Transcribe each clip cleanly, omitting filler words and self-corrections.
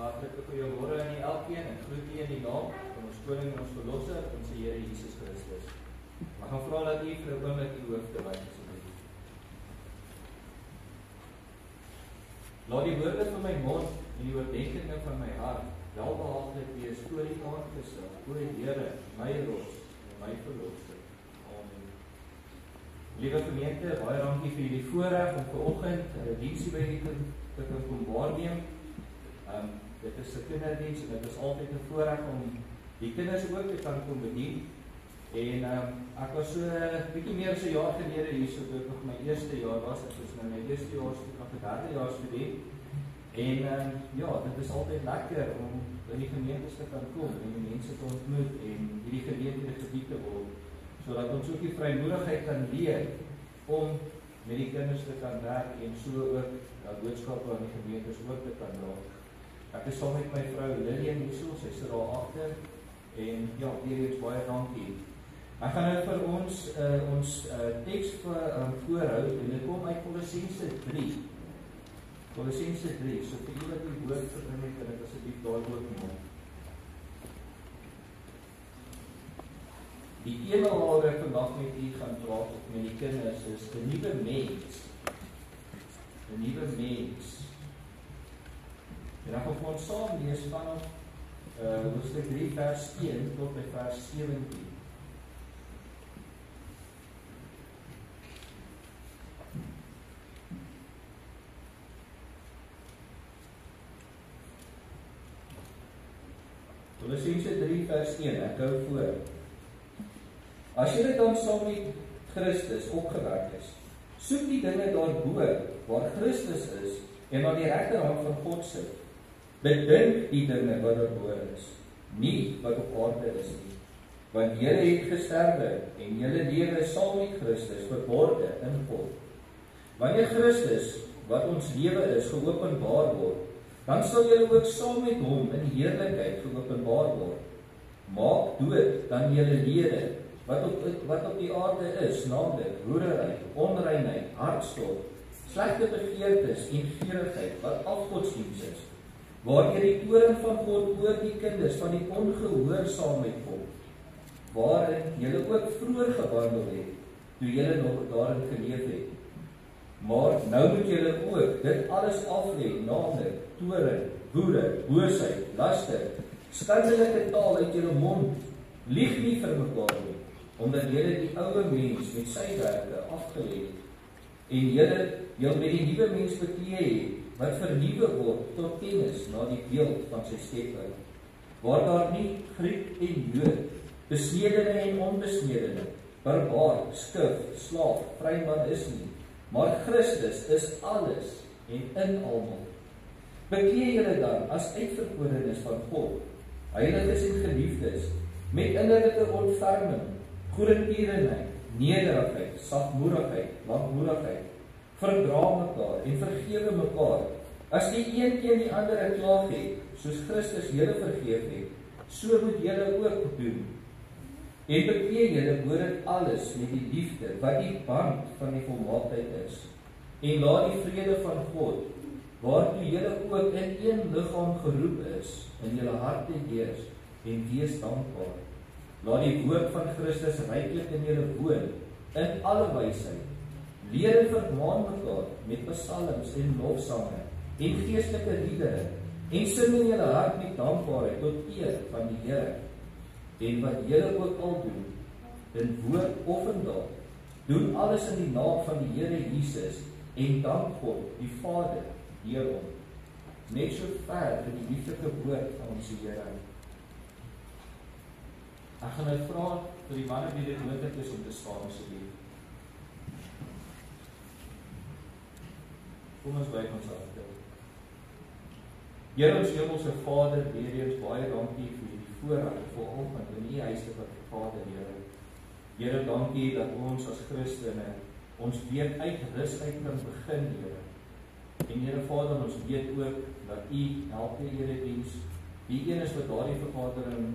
Hartlike goeiemôre aan elkeen en groet u in die naam van ons koning en ons verlosser, ons Here Jesus Christus. Ek gaan vra dat u vir 'n oomblik u hoofde buig asseblief. Laat die woorde van my mond en die oordeenkinge van my hart welbehaaglik wees voor die aangesig, o Here, my rots en my verlosser. Amen. Liewe gemeente, baie dankie vir hierdie voorreg om vanoggend 'n diensie by u te kom waarneem. Dit is 'n kinderdiens en dit is altyd 'n voorreg om die kinders ook te kan kom bedien. En ek was so 'n bietjie meer as 'n jaar gelede hier, so toe ek nog my eerste jaar was, ek was nou my eerste jaar student, nog 'n derde jaar student. En ja, dit is altyd lekker om in die gemeentes te kan kom en die mense te ontmoet en hierdie geleenthede gebied te word, sodat ons ook die vrymoedigheid kan leer om met die kinders te kan werk en so ook boodskappe aan die gemeentes ook te kan dra. Ek is saam met my vrou Lillian hierso, sy sit daar agter en ja, weer eens baie dankie. Ek gaan nou vir ons teks voorhou en dit kom uit Kolossense 3. Kolossense 3, so vir julle wat die woord verbring het, kan ek asseblief daar ook maak. Die tema waaroor ek vandag met u gaan praat of met die kinders is 'n nuwe mens. 'n Nuwe mens. En dan gaan ons saam lees vanaf hoofstuk 3 vers 1 tot by vers 17. Kolossense 3 vers 1, ek hou voor. As julle dan saam met Christus opgewek is, soek die dinge daarbo waar Christus is en aan die regterhand van God sit. Bedink die dinge wat daarbo is, nie wat op aarde is nie. Want julle het gesterwe en julle lewe saam met Christus verborge in God. Wanneer Christus, wat ons lewe is, geopenbaar word, dan sal julle ook saam met hom in heerlikheid geopenbaar word. Maak dood dan julle lede wat op die aarde is, naamlik hoerery, onreinheid, hartstog, slegte begeertes en gierigheid wat afgodsdiens is, waardeur die toorn van God oor die kinders van die ongehoorsaamheid kom, waarin julle ook vroeër gewandel het, toe julle nog daarin geleef het. Maar nou moet julle ook dit alles aflê, naamlik toorn, woede, boosheid, laster, skandelike taal uit julle mond. Lieg nie vir mekaar nie, omdat julle die ou mens met sy werke afgelê het en julle met die nuwe mens bekleed het, wat vernuwe word tot kennis na die beeld van sy skepper, waar daar nie Griek en Jood, besnedene en onbesnedene, barbaar, skif, slaaf, vryman is nie, maar Christus is alles en in almal. Bekleed julle dan as uitverkorenes van God, heiliges en geliefdes, met innerlike ontferming, goedertierenheid, nederigheid, sagmoedigheid, lankmoedigheid, verdra mekaar en vergewe mekaar. As die een teen die ander 'n klaag het, soos Christus julle vergeef het, so moet julle ook doen. En bekleed julle bo dit alles met die liefde, wat die band van die volmaaktheid is. En laat die vrede van God, waartoe julle ook in een liggaam geroep is, in julle harte heers en wees dankbaar. Laat die woord van Christus ryklik in julle woon, in alle wysheid. Leer en vermaan mekaar met psalms en lofsange en geestelike liedere en sing in julle hart met dankbaarheid tot eer van die Here. En wat julle ook al doen, in woord of in daad, doen alles in die naam van die Here Jesus en dank God, die Vader, deur hom. Net so ver in die lieflike woord van ons Here. Ek gaan nou vra vir die manne wie dit moontlik is om te staan asseblief. Kom ons buig ons harte. Here ons hemelse Vader, weer eens baie dankie vir die voorreg vanoggend in u huis te Vader, Here. Here, dankie dat ons as Christene ons week uit rus uit kan begin, Here. En Here Vader, ons weet ook dat u elke erediens, die een is wat daardie vergadering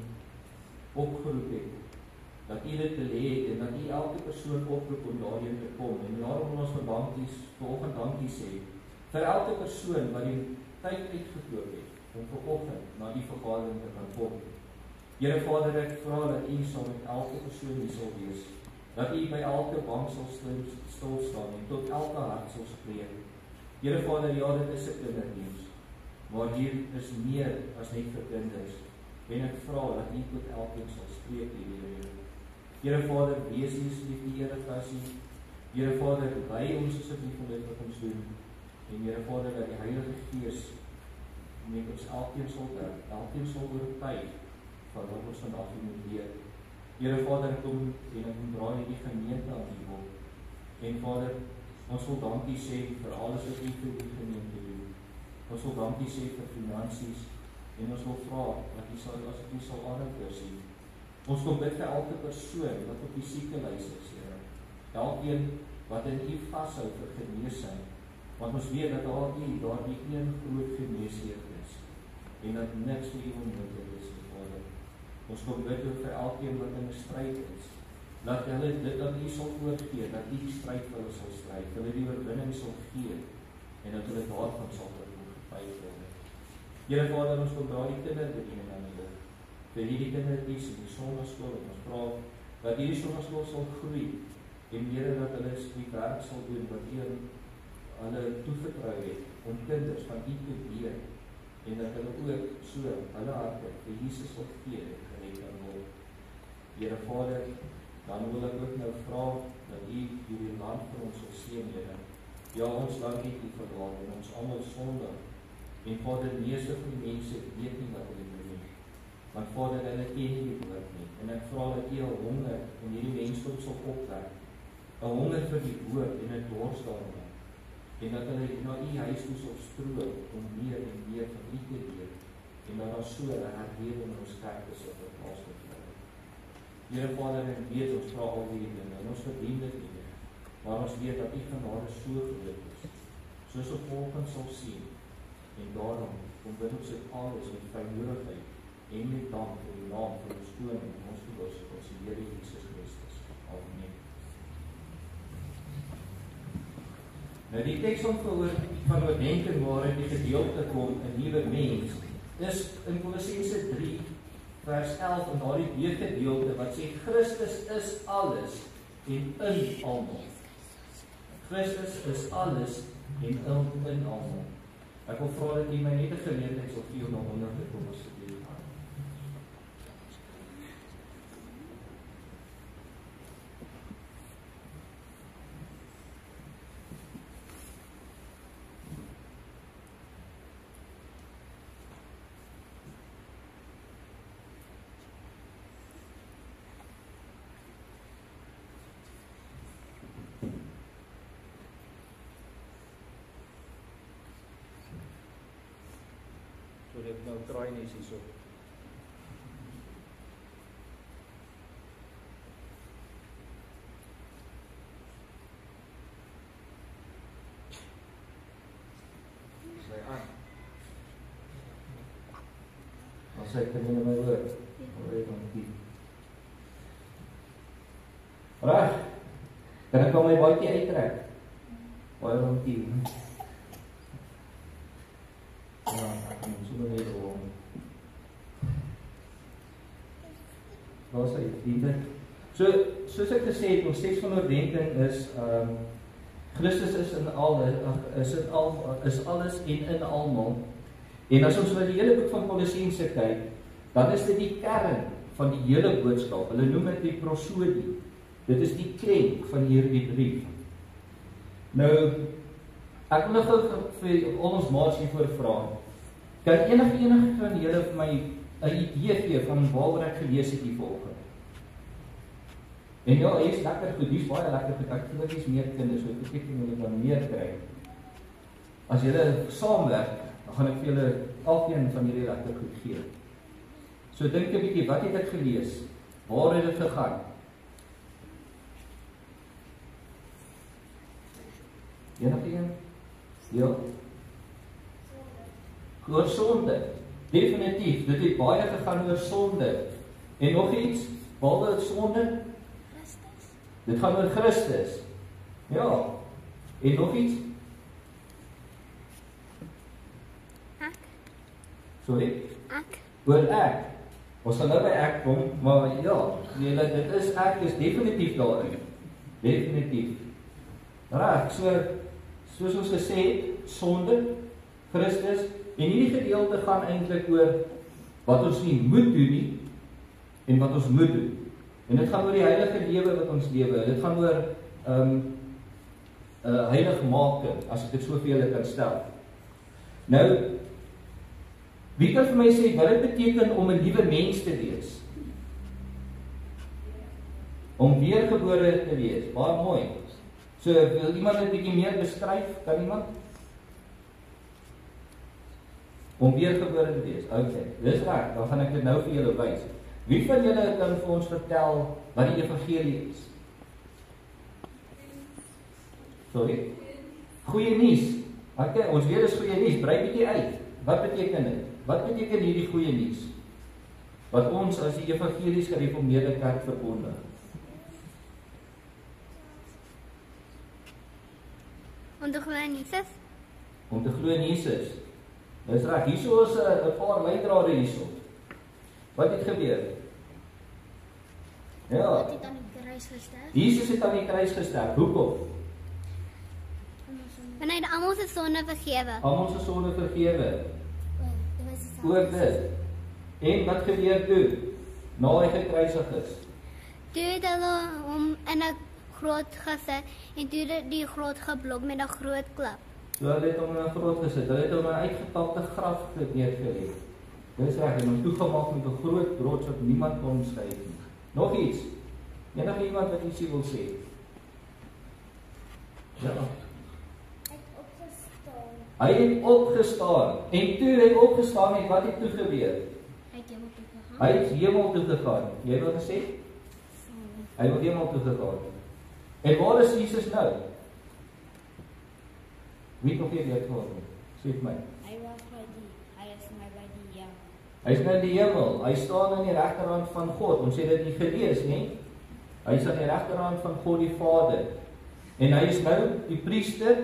opgeroep het, dat u dit wil hê en dat u elke persoon oproep om daarheen te kom. En daarom wil ons vanoggend dankie sê vir elke persoon wat die tyd uitgekoop het om vanoggend na die vergadering te kan kom. Here Vader, ek vra dat U saam met elke persoon hier sal wees, dat U by elke bank sal stil staan en tot elke hart sal spreek. Here Vader, ja, dit is 'n kinderdiens, maar hier is meer as net vir kinders, en ek vra dat U tot elkeen sal spreek, Here. Here Vader, wees U asseblief die eregasie. Here Vader, lei ons asseblief van dit wat ons doen, en Here Vader, dat die Heilige Gees met ons elkeen sal oortuig van wat ons vandag moet leer. Here Vader, kom en ek draai die gemeente aan U wil. En Vader, ons wil dankie sê vir alles wat U vir die gemeente doen. Ons wil dankie sê vir finansies, en ons wil vra dat U sal aanhou voorsien. Ons kom bid vir elke persoon wat op die siektelys is, Here. Elkeen wat in U vashou vir genesing, want ons weet dat daar die een groot geneesheer is, en dat niks vir U onmoontlik is, Vader. Ons kom bid ook vir elkeen wat in 'n stryd is, dat hulle dit aan U sal oorgee, dat U die stryd vir hulle sal stryd, hulle die oorwinning sal gee, en dat hulle daarvan sal getuig word. Here Vader, ons kom dra die kinderbediening aan U lig, vir hierdie kindertjies in die sonnaskool, en ons vra dat hierdie sonnaskool sal groei, en Here, dat hulle die werk sal doen wat U hulle toevertrou het, om kinders van U te leer, en dat hulle ook so hulle harte vir Jesus sal gee en gered kan word. Here Vader, dan wil ek ook nou vra dat U hierdie land vir ons sal seën, Here. Ja, ons land het U verlaat en ons almal sondig. En Vader, die meeste van die mense weet nie wat hulle doen nie. Want Vader, hulle ken nie die woord nie. En ek vra dat U 'n honger in hierdie mensdom sal opwek. 'n Honger vir die woord en 'n dors daarna. En dat hulle na U huis toe sal stroom om meer en meer van U te leer. En dat daar so 'n herlewing in ons kerke sal plaasvind. Here Vader, en weet ons vra al hierdie dinge, en ons verdien dit nie, maar ons weet dat U genade so groot is, soos ons volgend sal sien, en daarom kom bid ons dit alles met vrymoedigheid en met dank vir die naam van ons koning en ons verlosser, ons Here Jesus Christus. Amen. Nou die teks van oordenking waarin die gedeelte kom, 'n nuwe mens, is in Kolossense 3 vers 11 en daardie B-gedeelte wat sê Christus is alles en in almal. Christus is alles en in almal. Ek wil vra dat U my net 'n geleentheid sal gee om na onder te kom asseblief. Ek nou draai net hierso. Sy aan. As ek kan nie my hoor. Alre dankie. Reg. Kan ek my baadjie uittrek? Baie dankie. Soos ek gesê het, ons teks van oordenking is Christus is alles en in almal. En as ons na die hele boek van Kolossense kyk, dan is dit die kern van die hele boodskap. Hulle noem dit die prosodie. Dit is die kern van hierdie brief. Nou, ek wil nog vir ons maats hiervoor vra. Kan enige van julle vir my 'n idee gee van waaroor ek gelees het hier vanoggend? En ja, is lekker goed, dis baie lekker goed. Ek voel ek is meer kinders, so ek kyk hoe hulle dan meer kry. As julle saamwerk, dan gaan ek vir julle elkeen van julle lekker goed gee. So dink 'n bietjie, wat het ek gelees? Waar het dit gegaan? Enige een? Ja. Oor sonde. Definitief, dit het baie gegaan oor sonde. En nog iets, behalwe sonde? Dit gaan oor Christus. Ja. En nog iets? Sorry? Ek. Oor ek. Ons sal nou by ek kom, maar ja, dit is ek is definitief daarin. Definitief. Reg, soos ons gesê het, sonde, Christus, en hierdie gedeelte gaan eintlik oor wat ons nie moet doen nie, en wat ons moet doen. En dit gaan oor die heilige lewe wat ons lewe. Dit gaan oor heiligmaking, as ek dit so vir julle kan stel. Nou, wie kan vir my sê wat dit beteken om 'n nuwe mens te wees? Om weergebore te wees. Baie mooi. So, wil iemand dit 'n bietjie meer beskryf? Kan iemand? Om weergebore te wees. Okay, dis reg. Dan gaan ek dit nou vir julle wys. Wie van julle kan vir ons vertel wat die evangelie is? Sorry? Goeie nuus. Okay, ons weet dis goeie nuus. Brei bietjie uit. Wat beteken dit? Wat beteken hierdie goeie nuus? Wat ons as die evangelies gereformeerde kerk verkondig. Om te glo in Jesus? Om te glo in Jesus. Dis reg. Hierso is 'n paar leidrade hierso. Wat het gebeur? Ja. Wat het aan die kruis gesterf? Jesus het aan die kruis gesterf. Hoekom? En hy het almal se sonde vergewe. Almal se sonde vergewe. Ook dit. En wat gebeur toe? Na hy gekruisig is. Toe het hulle hom in 'n grot gesit en toe het die grot geblok met 'n groot klip. So hulle het hom in 'n grot gesit. Hulle het hom in 'n uitgepakte graf neergelê. Dis reg, en hom toegemaak met 'n groot rots wat niemand kon skei nie. Nog iets? Enige iemand wat ietsie wil sê? Ja. Hy het opgestaan. En toe hy opgestaan het, wat het toe gebeur? Hy het hemel toe gegaan. Jy wil gesê? Hy het hemel toe gegaan. En waar is Jesus nou? Wie het nog hier dit gehoor? Sê vir my. Hy is my by die hemel. Hy is nou in die hemel. Hy staan aan die regterhand van God. Ons het dit nie gelees nie. Hy is aan die regterhand van God die Vader. En hy is nou die priester,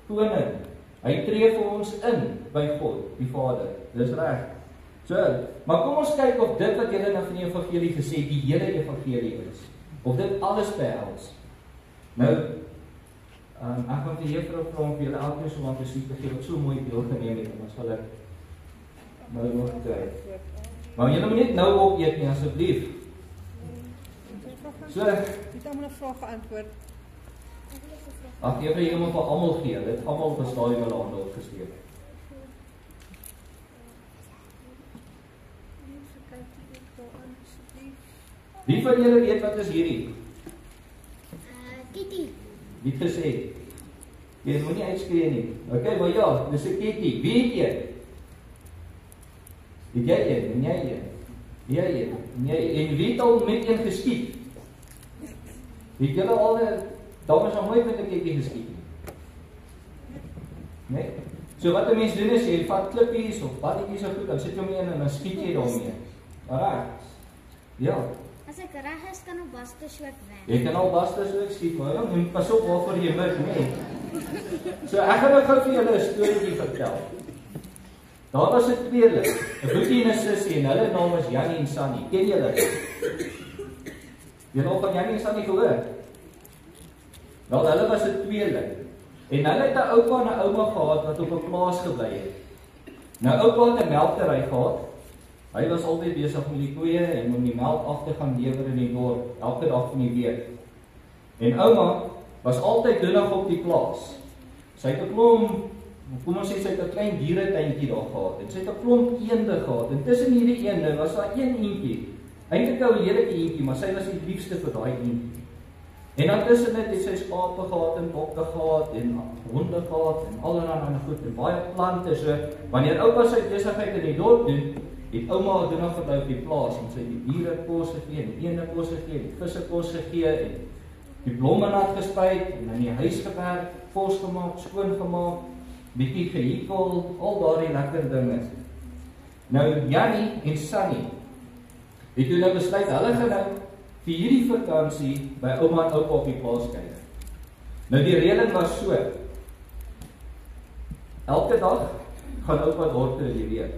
koning. Hy tree vir ons in by God die Vader. Dis reg. So, maar kom ons kyk of dit wat julle nou van die evangelie gesê het, die hele evangelie is. Of dit alles behels. Nou, ek gaan vir juffrou vra om vir julle elkeen so 'n musiek te gee wat so mooi deelgeneem het, en dan sal ek nou nog kry. Maar julle moet net nou opeet nie asseblief. So, Ek moet 'n vraag geantwoord. ag juffrou, jy moet vir almal gee. Dit almal verstaan jy wel hande opgesteek. Wie van julle weet wat is hierdie? Kitty. Wie het gesê? Jy moet nie uitskree nie. Okay, maar ja, dis 'n kitty. Wie het jy? Het jy een? En jy een? Jy een? En jy en wie het al met een geskiet? Het julle al dames nog nooit met 'n kitty geskiet nie? Nee? So wat 'n mens doen is jy vat klippies of balletjies of goed, dan sit jy hom in en dan skiet jy daarmee. Alraai. Ja. As ek reg is, kan op Bastershoek werk. Jy kan al Bastershoek skiet, maar ja, moet pas op waarvoor jy mik, nee. So ek gaan nou gou vir julle 'n storieetjie vertel. Daar was 'n tweeling, 'n broertjie en 'n sussie, en hulle naam is Jannie en Sannie. Ken julle? Jy nou van Jannie en Sannie gehoor? Wel, hulle was 'n tweeling. En hulle het 'n oupa en 'n ouma gehad wat op 'n plaas gebly het. Nou oupa het 'n melkery gehad. Hy was altyd besig met die koeie en om die melk af te gaan lewer in die dorp elke dag van die week. En ouma was altyd doenig op die plaas. Sy het 'n klomp, kom ons sê sy het 'n klein dieretuintjie daar gehad en sy het 'n klomp eende gehad. En tussen hierdie eende was daar een eendjie. Eintlik 'n heerlike eendjie, maar sy was die liefste vir daai eendjie. En dan tussen dit het sy skape gehad en bokke gehad en honde gehad en allerlei ander goed en baie plante. So wanneer oupa sy besigheid in die dorp doen, het ouma doen verbly op die plaas en sy het die diere kos gegee, en die eende kos gegee, die visse kos gegee en die blomme nat gespuit en in die huis gewerk, kos gemaak, skoon gemaak, bietjie gehikkel, al daardie lekker dinge. Nou Jannie en Sannie het toe nou besluit hulle gaan nou vir hierdie vakansie by ouma en oupa op die plaas kyk. Nou die reëling was so. Elke dag gaan oupa dorp toe die week.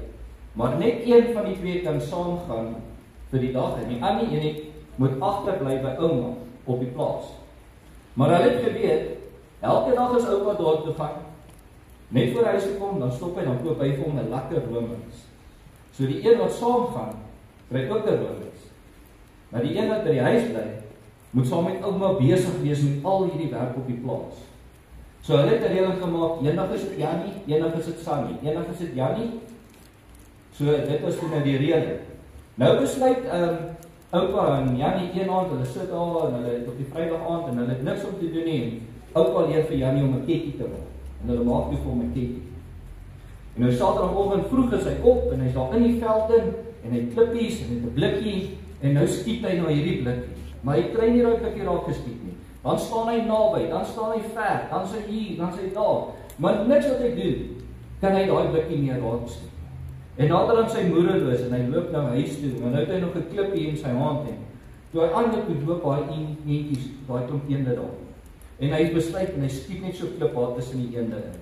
maar net een van die twee kan saamgaan vir die dag en die ander een moet agterbly by ouma op die plaas. Maar hulle het geweet, elke dag as oupa daar toe gaan, net voor huis gekom, dan stop hy, dan koop hy vir hom 'n lekker roomys. So die een wat saam gaan, kry ook 'n roomys. Maar die een wat by die huis bly, moet saam met ouma besig wees met al hierdie werk op die plaas. So hulle het 'n reëling gemaak, eendag is dit Jannie, eendag is dit Sannie, eendag is dit Jannie. So dit was toe nou die reëling. Nou besluit oupa en Jannie een aand, hulle sit daar en hulle het op die Vrydag aand en hulle het niks om te doen nie. Oupa leer vir Jannie om 'n ketjie te maak. En hulle maak toe vir hom 'n ketjie. En nou Saterdagoggend vroeg is hy op en hy's daar in die veld in en hy klippies en het 'n blikkie en nou skiet hy na hierdie blikkie. Maar hy kry nie daai blikkie raak geskiet nie. Dan staan hy naby, dan staan hy ver, dan is hy hier, dan is hy daar. Maar niks wat hy doen, kan hy daai blikkie meer raak skiet. En naderhand sy moedeloos en hy loop na huis toe, maar nou het hy nog 'n klippie in sy hand en toe hy aanloop toe loop daai eentjies, daai klomp eende daar. En hy besluit en hy skiet net so klip daar tussen die eende in.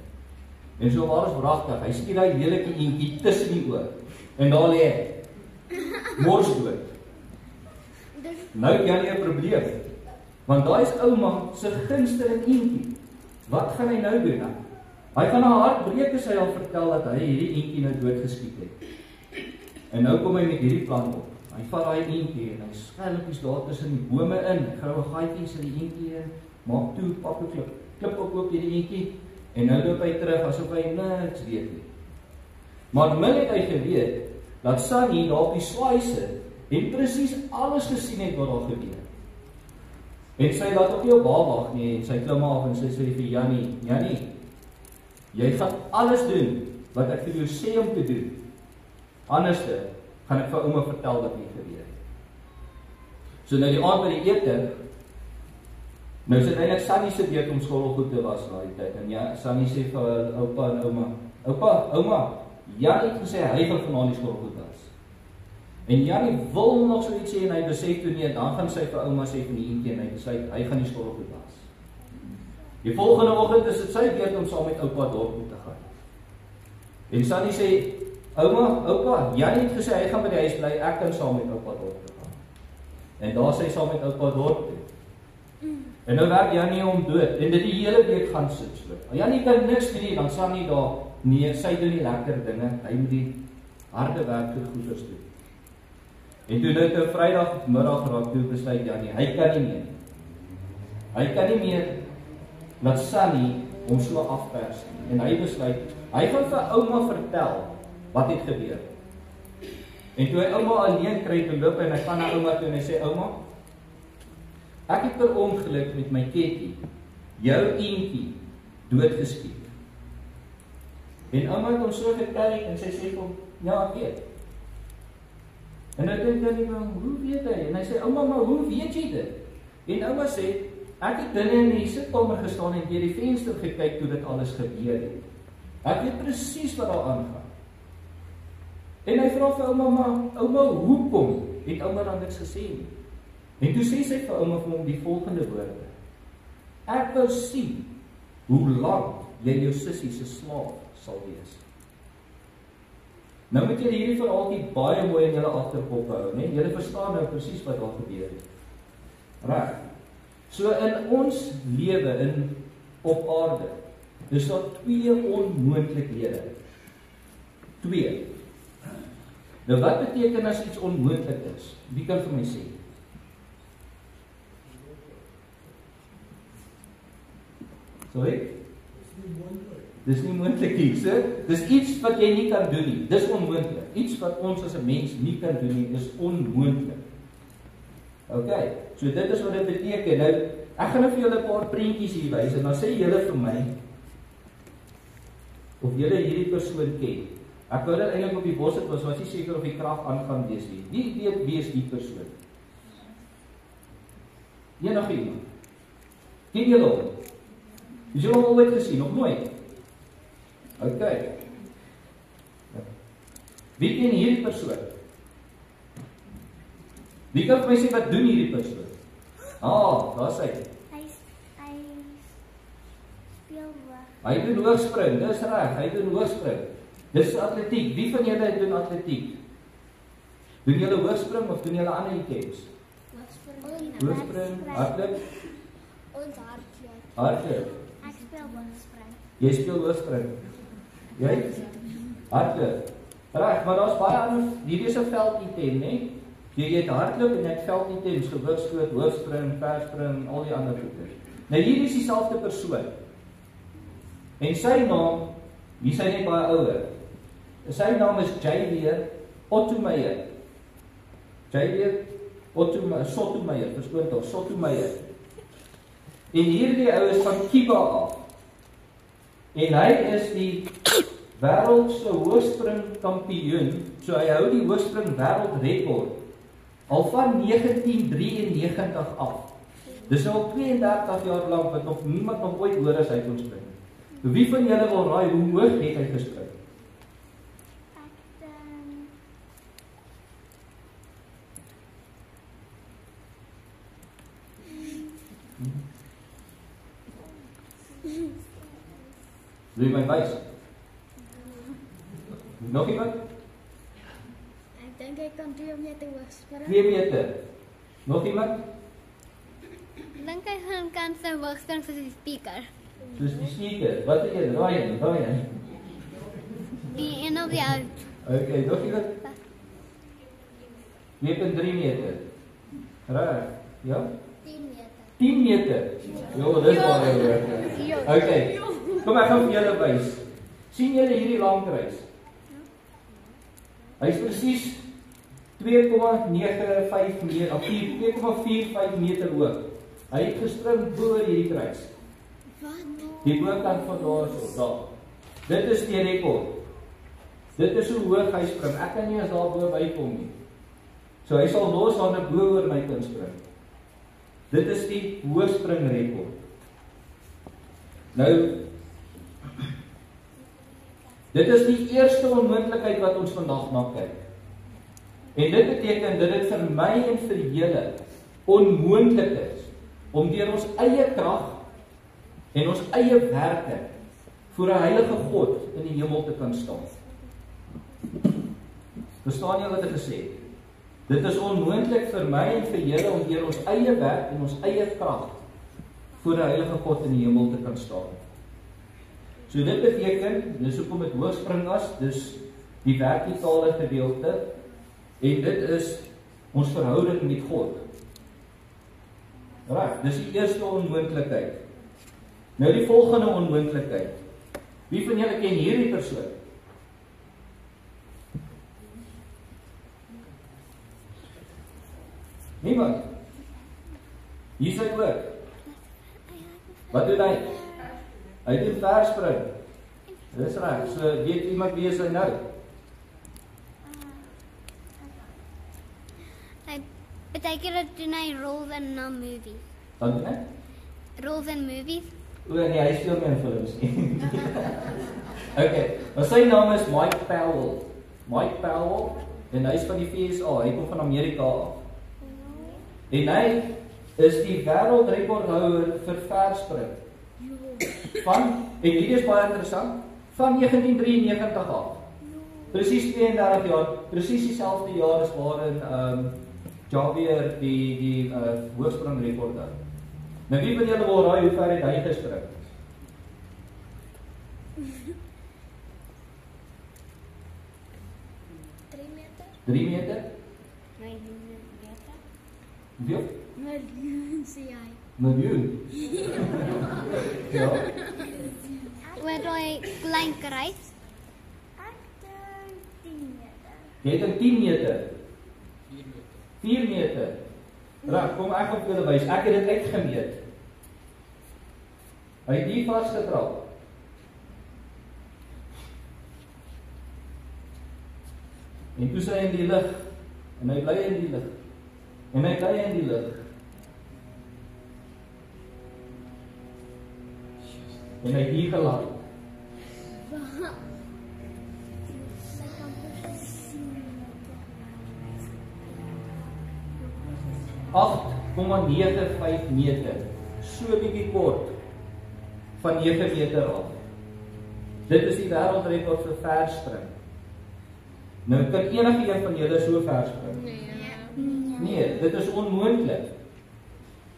En so waar is wragtig, hy skiet daai lelike eentjie tussen die oor. En daar lê hy. Mors dood. Nou het Jannie 'n probleem. Want daai is ouma se gunsteling eentjie. Wat gaan hy nou doen dan? Hy gaan haar hart breek as hy al vertel dat hy hierdie eentjie nou dood geskiet het. En nou kom hy met hierdie plan op. Hy vat daai eentjie en hy skelpies daar tussen die bome in. Hy grawe gaatjies in die eentjie in, maak toe, pak 'n klip op hierdie eentjie en nou loop hy terug asof hy niks weet nie. Maar min het hy geweet dat Sannie daar op die swaai sit en presies alles gesien het wat daar gebeur. En sy laat op jou baba wag nie en sy klim af en sy sê vir Jannie, jy gaan alles doen wat ek vir jou sê om te doen. Anderste gaan ek vir ouma vertel wat hier gebeur het. So nou die aand by die ete, nou sit eintlik Sannie se beurt om skottelgoed te was na die tyd. En ja, Sannie sê vir oupa en ouma, ouma, Jannie het gesê hy gaan vanaand die skottelgoed was. En Jannie wil nog so iets sê en hy besef toe nie, dan gaan sy vir ouma sê van die eentjie en hy besluit hy gaan die skottelgoed was. Die volgende oggend is dit sy beurt om saam met oupa dorp toe te gaan. En Sannie sê, oupa, Jannie het gesê hy gaan by die huis bly, ek kan saam met oupa dorp toe gaan. En daar sê hy saam met oupa dorp toe. En nou werk Jannie hom dood en dit die hele week gaan sit so. Jannie kan niks doen nie, dan Sannie daar, nee, sy doen die lekker dinge, hy moet die harde werk vir goeders doen. En toe dit 'n Vrydag middag raak toe besluit Jannie, hy kan nie meer. Hy kan nie meer dat Sannie hom so afpers nie. En hy besluit, hy gaan vir ouma vertel wat het gebeur. En toe hy ouma alleen kry te loop en hy gaan na ouma toe en hy sê, ouma, ek het per ongeluk met my ketjie jou eentjie doodgeskiet. En ouma het hom so gekyk en sy sê vir hom, ja, ek weet. En hy dink dan nie, hoe weet hy? En hy sê, ouma, maar hoe weet jy dit? En ouma sê, ek het binne in die sitkamer gestaan en deur die venster gekyk toe dit alles gebeur het. Ek weet presies wat daar aangaan. En hy vra vir ouma, maar ouma, hoekom het ouma dan niks gesê nie? En toe sê sy vir ouma vir hom die volgende woorde. Ek wou sien hoe lank jy jou sussie se slaaf sal wees. Nou moet julle hierdie verhaaltjie baie mooi in julle agterkop hou, né? Julle verstaan nou presies wat daar gebeur het. Reg. So in ons lewe op aarde, is daar 2 onmoontlikhede. 2. Nou wat beteken as iets onmoontlik is? Wie kan vir my sê? Sorry? Dis nie moontlik nie, so? Dis iets wat jy nie kan doen nie. Dis onmoontlik. Iets wat ons as 'n mens nie kan doen nie, is onmoontlik. Okay, so dit is wat dit beteken. Nou, ek gaan nou vir julle 'n paar prentjies hier wys en dan sê julle vir my of julle hierdie persoon ken. Ek wou dit eintlik op die bos het, was nie seker of die krag aan gaan wees nie. Wie weet wie is die persoon? Enige iemand? Ken julle hom? Is julle hom ooit gesien? Nog nooit? Okay. Wie ken hierdie persoon? Wie kan vir my sê wat doen hierdie persoon? Daar is hy. Hy speel hoog. Hy doen hoogspring, dis reg, hy doen hoogspring. Dis atletiek. Wie van julle doen atletiek? Doen julle hoogspring of doen julle ander items? Hoogspring, hardloop, Ons hardloop. hardloop. Ek speel hoogspring. Jy speel hoogspring. Jy? Hardloop. Reg, maar daar's baie ander, hierdie is 'n velditem, né? Jy het hardloop en net velditems, gewigstoot, hoogspring, verspring, al die ander goeders. Nou hier is dieselfde persoon. En sy naam, hier sy net baie ouer. Sy naam is J.W. Ottomeyer. J.W. Sotomeyer, verskoon tog, Sotomeyer. En hierdie ou is van Cuba af. En hy is die wêreldse hoogspringkampioen, so hy hou die hoogspring wêreldrekord al van 1993 af. Dis al 32 jaar lank wat nog niemand nog ooit hoor as hy kon spring. Wie van julle wil raai hoe hoog het hy gespring? Wil jy my wys? Nog iemand? Ek dink ek kan 2 meter hoog spring. 2 meter. Nog iemand? Dink hy kan sy hoogspring soos die speaker. Soos die speaker. Wat het jy? Raai jy? Die een of die oud. Okay, nog iemand? 2.3 meter. Reg. Ja? 10 meter. 10 meter. Jo, dis baie hoog. Okay. Kom ek gaan vir julle wys. Sien julle hierdie lang reis? Hy is presies 2,95 meter, of 2,45 meter hoog. Hy het gespring bo hierdie kruis. Die bokant van daar. Dit is die rekord. Dit is hoe hoog hy spring. Ek kan nie as daar bo bykom nie. So hy sal los hande bo oor my kan spring. Dit is die hoogspringrekord. Nou dit is die eerste onmoontlikheid wat ons vandag na kyk. En dit beteken dat dit vir my en vir julle onmoontlik is om deur ons eie krag en ons eie werke voor 'n heilige God in die hemel te kan staan. Verstaan jy wat ek gesê het? Dit is onmoontlik vir my en vir julle om deur ons eie werk en ons eie krag voor 'n heilige God in die hemel te kan staan. So dit beteken, dis hoekom dit hoogspring as, dis die vertikale gedeelte, en dit is ons verhouding met God. Reg, dis die eerste onmoontlikheid. Nou die volgende onmoontlikheid. Wie van julle ken hierdie persoon? Niemand. Hier is hy ook. Wat doen hy? Hy doen verspring. Dis reg. So weet iemand wie is hy nou? Partykeer dat doen hy roles in movies. Wat doen hy? Roles in movies. O nee, hy speel nie in films nie. Okay, maar sy naam is Mike Powell. Mike Powell, en hy is van die VSA, hy kom van Amerika af. En hy is die wêreldrekordhouer vir verspring. En hierdie is baie interessant, van 1993 af. Presies 32 jaar, presies dieselfde jaar as waarin Javier die hoogspringrekord hou. Nou wie van julle wil raai hoe ver het hy gespring? meter? 3 meter? Hoeveel? Miljoen sê hy. Miljoen? Ja. Waar hy klein kruis. Ek dink 10 meter. Jy het 10 meter? 4 meter. Reg, kom ek op julle wys. Ek het dit uitgemeet. Hy het hier vasgetrap. En toe sy in die lug. En hy bly in die lug. En hy bly in die lug. En hy het hier geland. 8,95 meter. So bietjie kort van 9 meter af. Dit is die wêreldrekord vir verspring. Nou kan enige een van julle so verspring? Nee, dit is onmoontlik.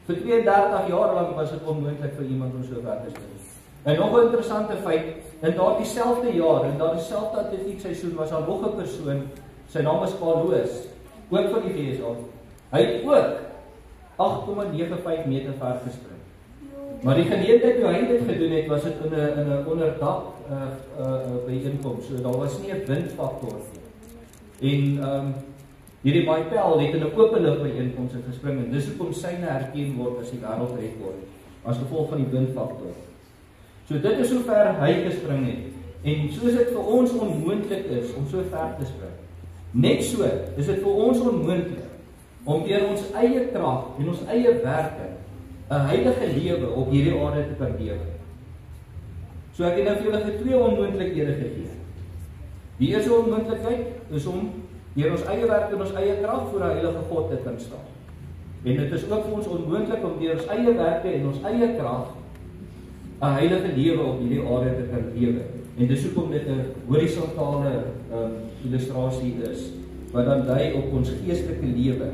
Vir 32 jaar lank was dit onmoontlik vir iemand om so ver te spring. En nog 'n interessante feit, in daardie selfde jaar, in daardie selfde atletiekseisoen was daar nog 'n persoon, sy naam is Carlos, ook van die VSA. Hy het ook 8,95 meter ver gespring. Maar die geleentheid toe hy dit gedoen het, was dit in 'n onderdak byeenkoms. So daar was nie 'n windfaktor nie. En hierdie Michael het in 'n openlug byeenkoms gespring en dis hoekom syne herken word as die wêreldrekord as gevolg van die windfaktor. So dit is hoe ver hy gespring het. En soos dit vir ons onmoontlik is om so ver te spring, net so is dit vir ons onmoontlik om deur ons eie krag en ons eie werke 'n heilige lewe op hierdie aarde te kan lewe. So ek het nou vir julle 2 onmoontlikhede gegee. Die eerste onmoontlikheid is om deur ons eie werk en ons eie krag voor 'n heilige God te kan staan. En dit is ook vir ons onmoontlik om deur ons eie werke en ons eie krag 'n heilige lewe op hierdie aarde te kan lewe. En dis hoekom dit 'n horisontale illustrasie is wat dan dui op ons geestelike lewe.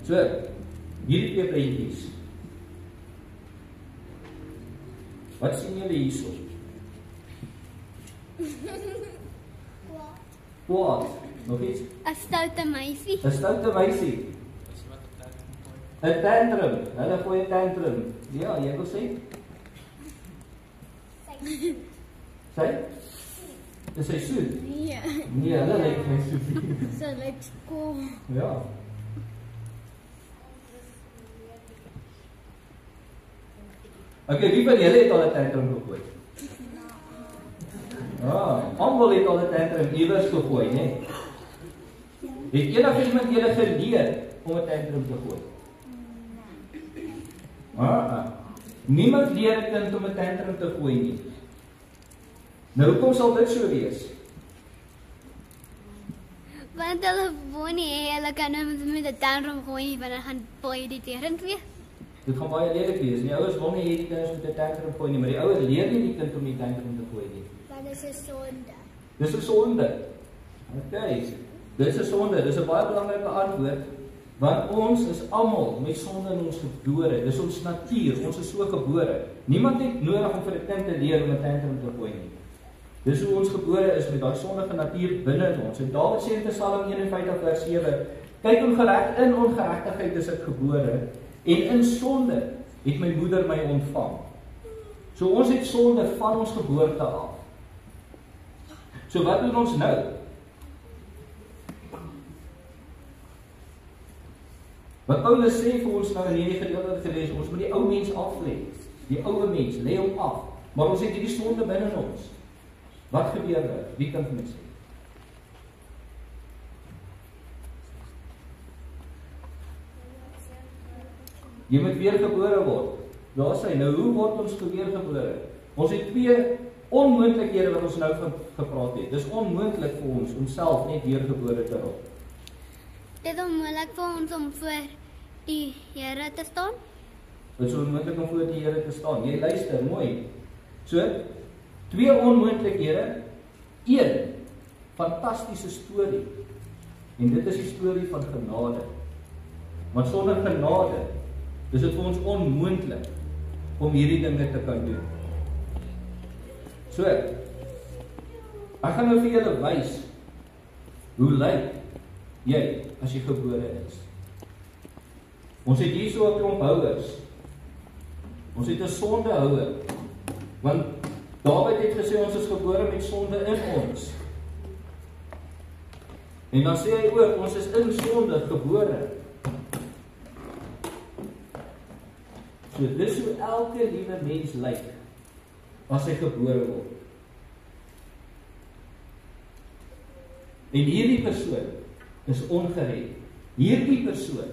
So, hierdie 2 prentjies. Wat sien julle hierso? Kwaad. Nog iets? 'n stoute meisie. 'n stoute meisie. 'n tantrum. Hulle gooi 'n tantrum. Ja, jy wil sê? Sy? Is sy soet? Nee. Nee, hulle lyk nie soet. Sy lyk skoon. Ja. Okay, wie van julle het al 'n tantrum gegooi? Almal het al 'n tantrum iewers gegooi, né? Het enige iemand julle geleer om 'n tantrum te gooi? Niemand leer 'n kind om 'n tantrum te gooi nie. Nou hoekom sal dit so wees? Want hulle woon nie, hulle kan met 'n tantrum gooi, want dan gaan baie irriterend wees. Dit gaan baie lelik wees. Die ouers wil nie hê die kinders moet 'n tantrum gooi nie, maar die ouers leer nie die kind om die tantrum te gooi nie. Want dit is 'n sonde. Dis 'n sonde. Okay. Dis 'n sonde. Dis 'n baie belangrike antwoord, want ons is almal met sonde in ons gebore. Dis ons natuur. Ons is so gebore. Niemand het nodig om vir 'n kind te leer om 'n tantrum te gooi nie. Dis hoe ons gebore is met daai sondige natuur binne in ons. En Dawid sê in Psalm 51 vers 7: "Kyk in ongeregtigheid is ek gebore, en in sonde het my moeder my ontvang." So ons het sonde van ons geboorte af. So wat doen ons nou? Wat Paulus sê vir ons nou in hierdie gedeelte wat gelees, ons moet die ou mens af lê. Die ou mens, lê hom af. Maar ons het hierdie sonde binne in ons. Wat gebeur nou? Wie kan vir my sê? Jy moet weergebore word. Daar sê nou, hoe word ons weergebore? Ons het 2 onmoontlikhede wat ons nou van gepraat het. Dis onmoontlik vir ons om self net weergebore te word. Dit is onmoontlik vir ons om voor die Here te staan. Dit is onmoontlik om voor die Here te staan. Jy luister mooi. So, 2 onmoontlikhede, 1 fantastiese storie. En dit is die storie van genade. Want sonder genade is dit vir ons onmoontlik om hierdie dinge te kan doen. So, ek gaan nou vir julle wys hoe lyk jy as jy gebore is. Ons het hier so 'n klomp houers. Ons het 'n sondehouer. Want Dawid het gesê ons is gebore met sonde in ons. En dan sê hy ook ons is in sonde gebore. So dis hoe elke liewe mens lyk as hy gebore word. En hierdie persoon is ongered. Hierdie persoon,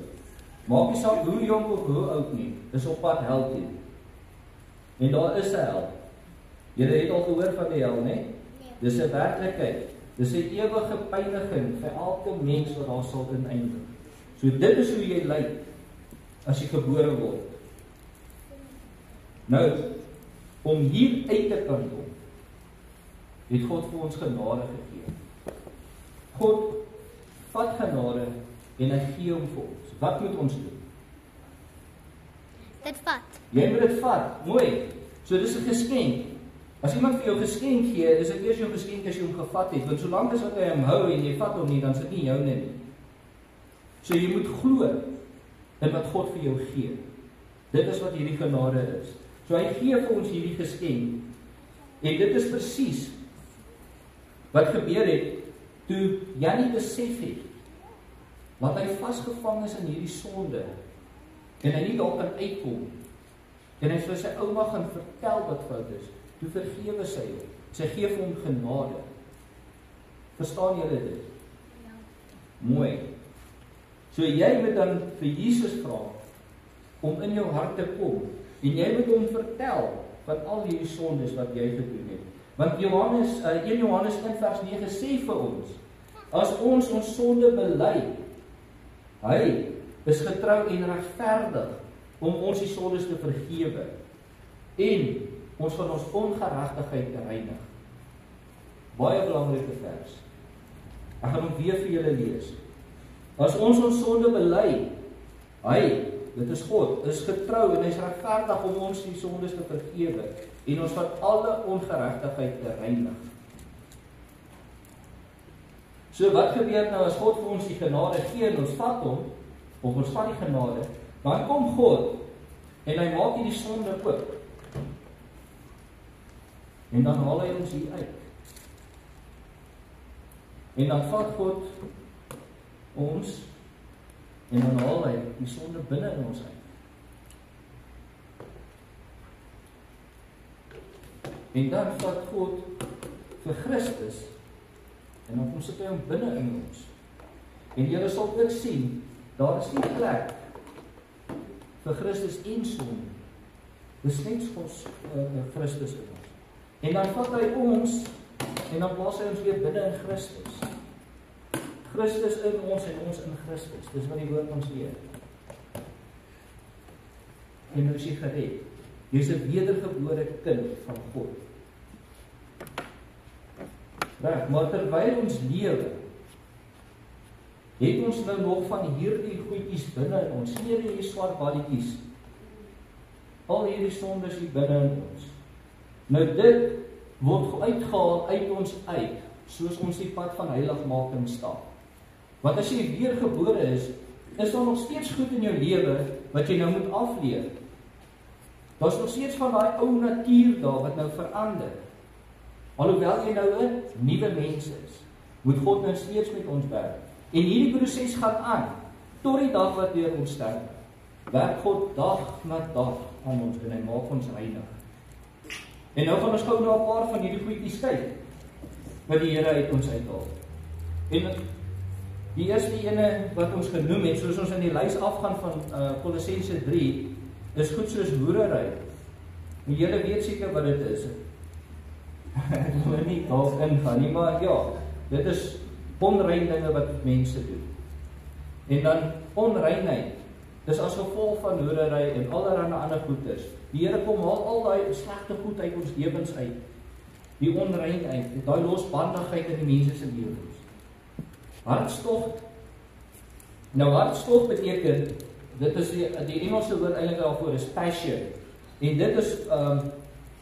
maak nie saak hoe jong of hoe oud nie, is op pad hel toe. En daar is 'n hel. Julle het al gehoor van die hel, né? Dis 'n werklikheid. Dis 'n ewige pyniging vir elke mens wat daar sal ineindig. So dit is hoe jy lyk as jy gebore word. Nou, om hier uit te kan kom, het God vir ons genade gegee. God vat genade en hy gee hom vir ons. Wat moet ons doen? Dit vat. Jy moet dit vat, mooi. So dis 'n geskenk. As iemand vir jou geskenk gee, is dit eers jou geskenk as jy hom gevat het, want solank as wat hy hom hou en jy vat hom nie, dan is dit nie joune nie. So jy moet glo in wat God vir jou gee. Dit is wat hierdie genade is. So hy gee vir ons hierdie geskenk. En dit is presies wat gebeur het toe Jannie besef het wat hy vasgevang is in hierdie sonde en hy nie daar kan uitkom. En hy vir sy ouma gaan vertel wat fout is. Toe vergewe sy hom. Sy gee vir hom genade. Verstaan julle dit? Ja. Mooi. So jy moet dan vir Jesus vra om in jou hart te kom en jy moet hom vertel van al hierdie sondes wat jy gedoen het. Want 1 Johannes 1:9 sê vir ons, as ons sonde bely, hy is getrou en regverdig om ons die sondes te vergewe en ons van ons ongeregtigheid te reinig. Baie belangrike vers. Ek gaan hom weer vir julle lees. As ons sonde bely, hy, dit is God, is getrou en hy is regverdig om ons die sondes te vergewe en ons van alle ongeregtigheid te reinig. So wat gebeur nou as God vir ons die genade gee en ons vat hom, of ons vat die genade, dan kom God en hy maak hierdie sonde oop. En dan haal hy ons hier uit. En dan vat God ons en dan haal hy die sonde binne in ons uit. En dan vat God vir Christus en dan kom sit hy hom binne in ons. En julle sal ook sien, daar is nie plek vir Christus en sonde. Dis net Christus in ons. En dan vat hy ons en dan plaas hy ons weer binne in Christus. Christus in ons en ons in Christus. Dis wat die woord ons leer. En nou is jy gered. Jy is 'n wedergebore kind van God. Reg, maar terwyl ons lewe, het ons nou nog van hierdie goedjies binne in ons. Sien jy hierdie swart balletjies? Al hierdie sondes hier binne in ons. Nou dit word uitgehaal uit ons uit, soos ons die pad van heiligmaking stap. Want as jy weergebore is daar nog steeds goed in jou lewe wat jy nou moet afleer. Daar's nog steeds van daai ou natuur daar wat nou verander. Alhoewel jy nou 'n nuwe mens is, moet God nou steeds met ons werk. En hierdie proses gaan aan tot die dag wat weer ons sterf. Werk God dag na dag aan ons en hy maak ons reinig. En nou gaan ons gou na 'n paar van hierdie goedjies kyk wat die Here uit ons uithaal. En die eerste ene wat ons genoem het, soos ons in die lys afgaan van Kolossense 3, is goed soos hoerery. En julle weet seker wat dit is. Ek wil nie daarop ingaan nie, maar ja, dit is onrein dinge wat mense doen. En dan onreinheid, dis as gevolg van hoerery en allerlei ander goeders. Die Here kom haal al daai slegte goed uit ons lewens uit. Die onreinheid, daai losbandigheid in die mense se lewens. Hartstog. Nou hartstog beteken, dit is die Engelse woord eintlik daarvoor is passion. En dit is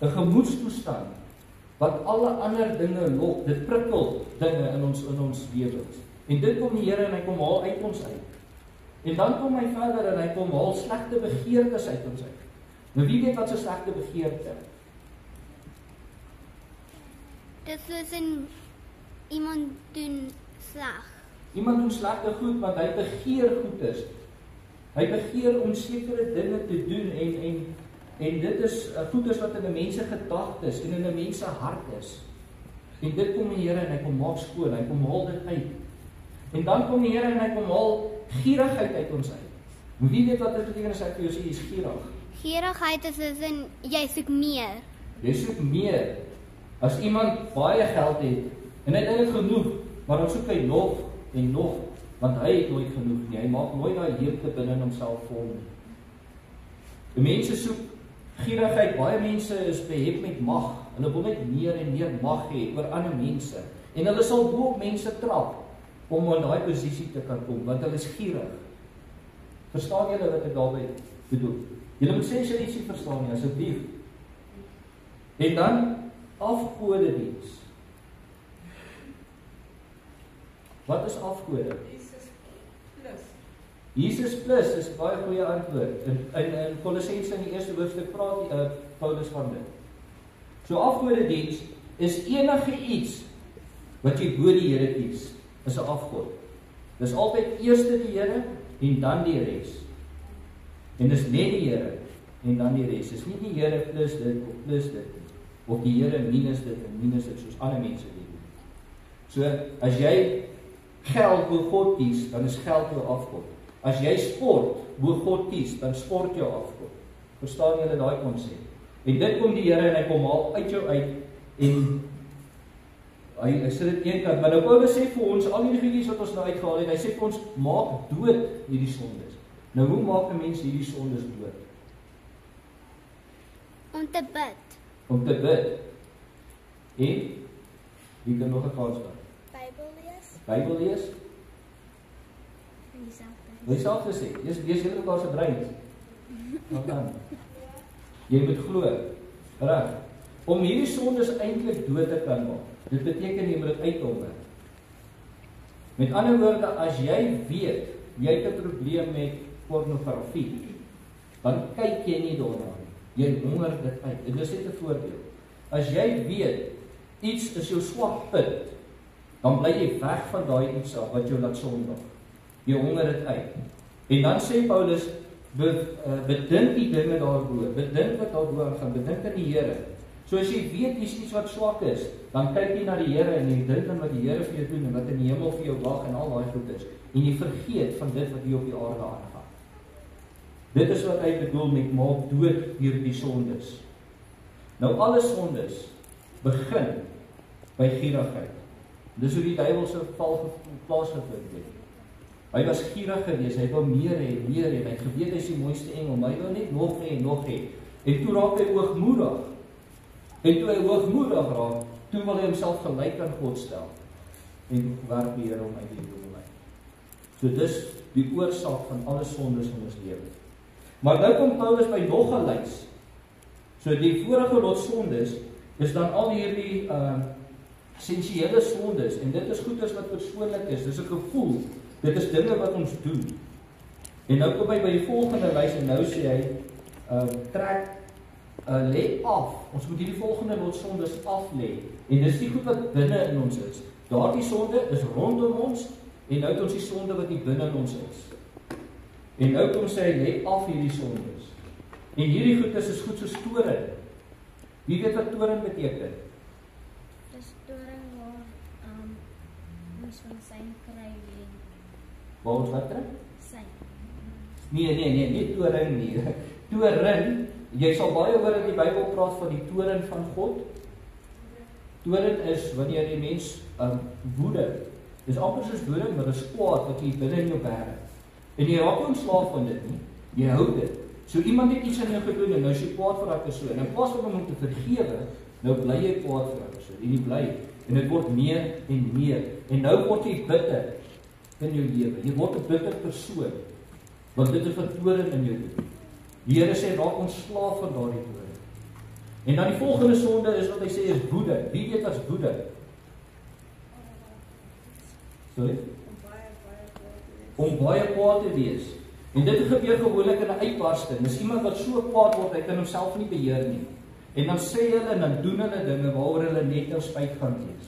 'n gemoedstoestand wat alle ander dinge lok. Dit prikkel dinge in ons lewens. En dit kom die Here en hy kom haal uit ons uit. En dan kom hy verder en hy kom haal slegte begeertes uit ons uit. Nou wie weet wat so slegte begeerte? Dit is iemand doen sleg. Iemand doen slegte goed want hy begeer goedes. Hy begeer om sekere dinge te doen en dit is goedes wat in 'n mens se gedagtes en in 'n mens se hart is. En dit kom die Here en hy kom maak skoon, hy kom haal dit uit. En dan kom die Here en hy kom haal gierigheid uit ons uit. Wie weet wat dit beteken as ek vir jou sê jy's gierig? Gierigheid is jy soek meer. Jy soek meer. As iemand baie geld het en hy het eintlik genoeg, maar dan soek hy nog en nog, want hy het nooit genoeg nie. Hy maak nooit daai leegte binne in homself vol nie. Die mense soek Gierigheid, baie mense is behep met mag. Hulle wil net meer en meer mag hê oor ander mense. En hulle sal bo op mense trap om in daai posisie te kan kom, want hulle is gierig. Verstaan julle wat ek daarmee bedoel? Julle moet sê as julle iets nie verstaan nie, asseblief. En dan afgodediens. Wat is afgode? Jesus plus is baie goeie antwoord. In Kolossense in die eerste hoofstuk praat Paulus van dit. So afgodediens is enige iets wat jy bo die Here kies, is 'n afgod. Dis altyd eers die Here en dan die res. En dis net die Here en dan die res. Dis nie die Here plus dit of plus dit of die Here minus dit en minus dit soos ander mense doen. So as jy geld bo God kies, dan is geld jou afgod. As jy sport bo God kies, dan sport jou afgod. Verstaan julle daai konsep? En dit kom die Here en hy kom haal uit jou uit en hy sit dit een kant. Maar nou Paulus sê vir ons al hierdie goedjies wat ons nou uitgehaal het, hy sê vir ons maak dood hierdie sondes. Nou hoe maak 'n mens hierdie sondes dood? Om te bid. Om te bid. En wie kan nog 'n kans vat? Bybel lees. Bybel lees? En dieselfde. Jy self gesê, lees julle mekaar se brein. Wat dan? Jy moet glo. Reg. Om hierdie sondes eintlik dood te kan maak. Dit beteken jy moet dit uitkom. Met ander woorde, as jy weet jy het 'n probleem met pornografie, dan kyk jy nie daarna nie. Jy honger dit uit. En dis net 'n voorbeeld. As jy weet iets is jou swak punt, dan bly jy weg van daai iets af wat jou laat sondig. Jy honger dit uit. En dan sê Paulus, bedink die dinge daarbo, bedink wat daarbo aangaan, bedink aan die Here. So as jy weet iets wat swak is, dan kyk jy na die Here en jy dink aan wat die Here vir jou doen en wat in die hemel vir jou wag en al daai goed is. En jy vergeet van dit wat hier op die aarde aangaan. Dit is wat hy bedoel met maak dood hierdie sondes. Nou alle sondes begin by gierigheid. Dis hoe die duiwel se val plaasgevind het. Hy was gierig geweest, hy wou meer hê, meer hê. Hy het geweet hy is die mooiste engel, maar hy wou net nog hê en nog hê. En toe raak hy hoogmoedig. En toe hy hoogmoedig raak, toe wil hy homself gelyk aan God stel. En werk die Here hom uit die hemel uit. So dis die oorsaak van alle sondes in ons lewe. Maar nou kom Paulus by nog 'n lys. So die vorige lot sondes is dan al hierdie sensuele sondes en dit is goeders wat persoonlik is. Dis 'n gevoel. Dit is dinge wat ons doen. En nou kom hy by die volgende lys en nou sê hy lê af. Ons moet hierdie volgende lot sondes af lê. En dis die goed wat binne in ons is. Daardie sonde is rondom ons en nou het ons die sonde wat hier binne in ons is. En nou kom sê hy lê af hierdie sondes. En hierdie goed is goed soos toring. Wie weet wat toring beteken? Dis toring waar ons van sein kry en Waar ons wat kry? sein. Nee, nie toring nie. Toring, jy sal baie hoor in die Bybel praat van die toring van God. Toring is wanneer die mens woede. Dis amper soos woede, maar dis kwaad wat jy binne in jou bære. En jy raak nie ontslaaf van dit nie. Jy hou dit. So iemand het iets aan jou gedoen en nou is jy kwaad vir daai persoon. In plaas van om te vergewe, nou bly jy kwaad vir daai persoon. En jy bly en dit word meer en meer. En nou word jy bitter in jou lewe. Jy word 'n bitter persoon. Want dit is 'n toring in jou lewe. Die Here sê raak ontslaaf van daardie toring. En dan die volgende sonde is wat hy sê is woede. Wie weet wat's woede? Sorry? Om baie kwaad te wees. En dit gebeur gewoonlik in 'n uitbarsting. Dis iemand wat so kwaad word, hy kan homself nie beheer nie. En dan sê hulle en dan doen hulle dinge waaroor hulle net nou spyt gaan wees.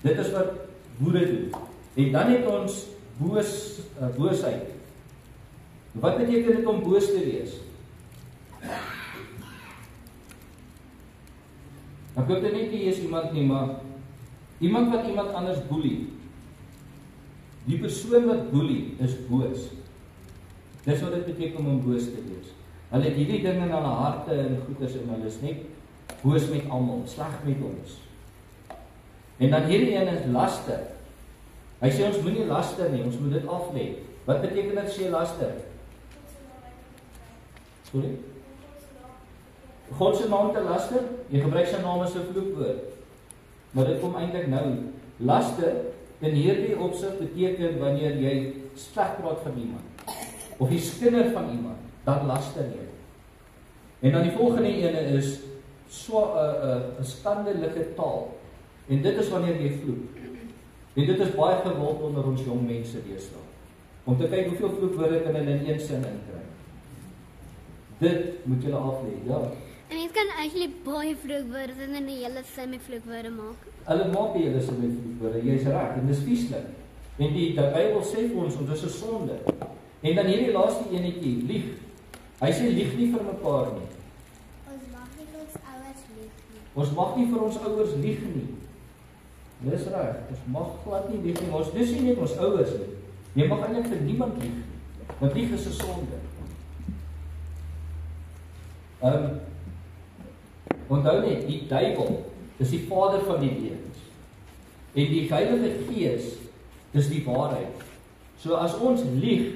Dit is wat woede doen. En dan het ons boosheid. Wat beteken dit om boos te wees? Ek hoop dit net nie is iemand nie, maar iemand wat iemand anders boelie. Die persoon wat boelie is boos. Dis wat dit beteken om boos te wees. Hulle het hierdie dinge in hulle harte en goeders en hulle is net boos met almal, sleg met ons. En dan hierdie een is laster. Hy sê ons moenie laster nie, ons moet dit af lê. Wat beteken dit as jy laster? Sorry? God se naam te laster, jy gebruik sy naam as 'n vloekwoord. Maar dit kom eintlik nou. Laster in hierdie opsig beteken wanneer jy sleg praat van iemand of jy skinder van iemand, dan laster jy. En dan die volgende ene is skandelike taal. En dit is wanneer jy vloek. En dit is baie gewild onder ons jong mense deesdae. Om te kyk hoeveel vloekwoorde kan hulle in een sin inkry. Dit moet julle aflê, ja. En mens kan actually baie vloekwoorde in 'n hele sin met vloekwoorde maak. Hulle maak die hele sin met vloekwoorde, jy's reg, en dis vieslik. En die Bybel sê vir ons is 'n sonde. En dan hierdie laaste enetjie, lieg. Hy sê lieg nie vir mekaar nie. Ons mag nie ons ouers lieg nie. Ons mag nie vir ons ouers lieg nie. Dis reg, ons mag glad nie lieg nie. Ons dis nie net ons ouers nie. Jy mag eintlik vir niemand lieg nie. Want lieg is 'n sonde. Onthou net, die duiwel is die vader van die leuns. En die Heilige Gees is die waarheid. So as ons lieg,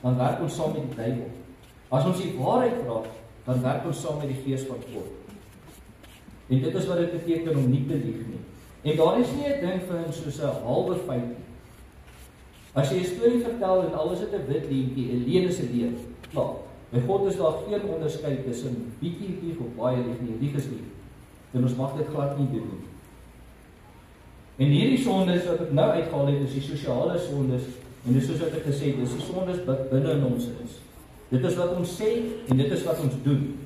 dan werk ons saam met die duiwel. As ons die waarheid praat, dan werk ons saam met die Gees van God. En dit is wat dit beteken om nie te lieg nie. En daar is nie 'n ding vir soos 'n halwe feit nie. As jy 'n storie vertel en al is dit 'n wit leentjie, 'n leuen is 'n leuen. Klaar. By God is daar geen onderskeid tussen bietjie lieg of baie lieg nie. Lieg is lieg. En ons mag dit glad nie doen nie. En hierdie sondes wat ek nou uitgehaal het, is die sosiale sondes. En dis soos wat ek gesê het, dis die sondes wat binne in ons is. Dit is wat ons sê en dit is wat ons doen.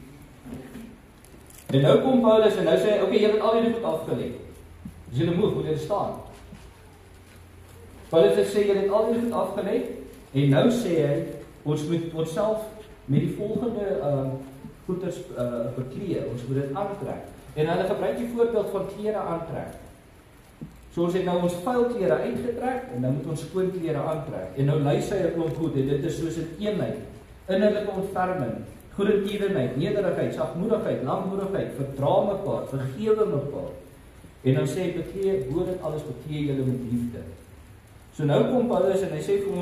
En nou kom Paulus en nou sê hy, okay, jy het al hierdie goed afgelê. As julle moeg, moet julle staan. Paulus sê jy het al hierdie goed afgelê en nou sê hy, ons moet onsself met die volgende goeders beklee, ons moet dit aantrek. En hulle gebruik die voorbeeld van klere aantrek. So ons het nou ons vuil klere uitgetrek en nou moet ons skoon klere aantrek. En nou lys hy 'n klomp goed en dit is soos 'n eenheid, innerlike ontferming, goedertierenheid, nederigheid, sagmoedigheid, lankmoedigheid, verdra mekaar, vergewe mekaar. En dan sê hy beklee, bo dit alles beklee julle met liefde. So nou kom Paulus en hy sê vir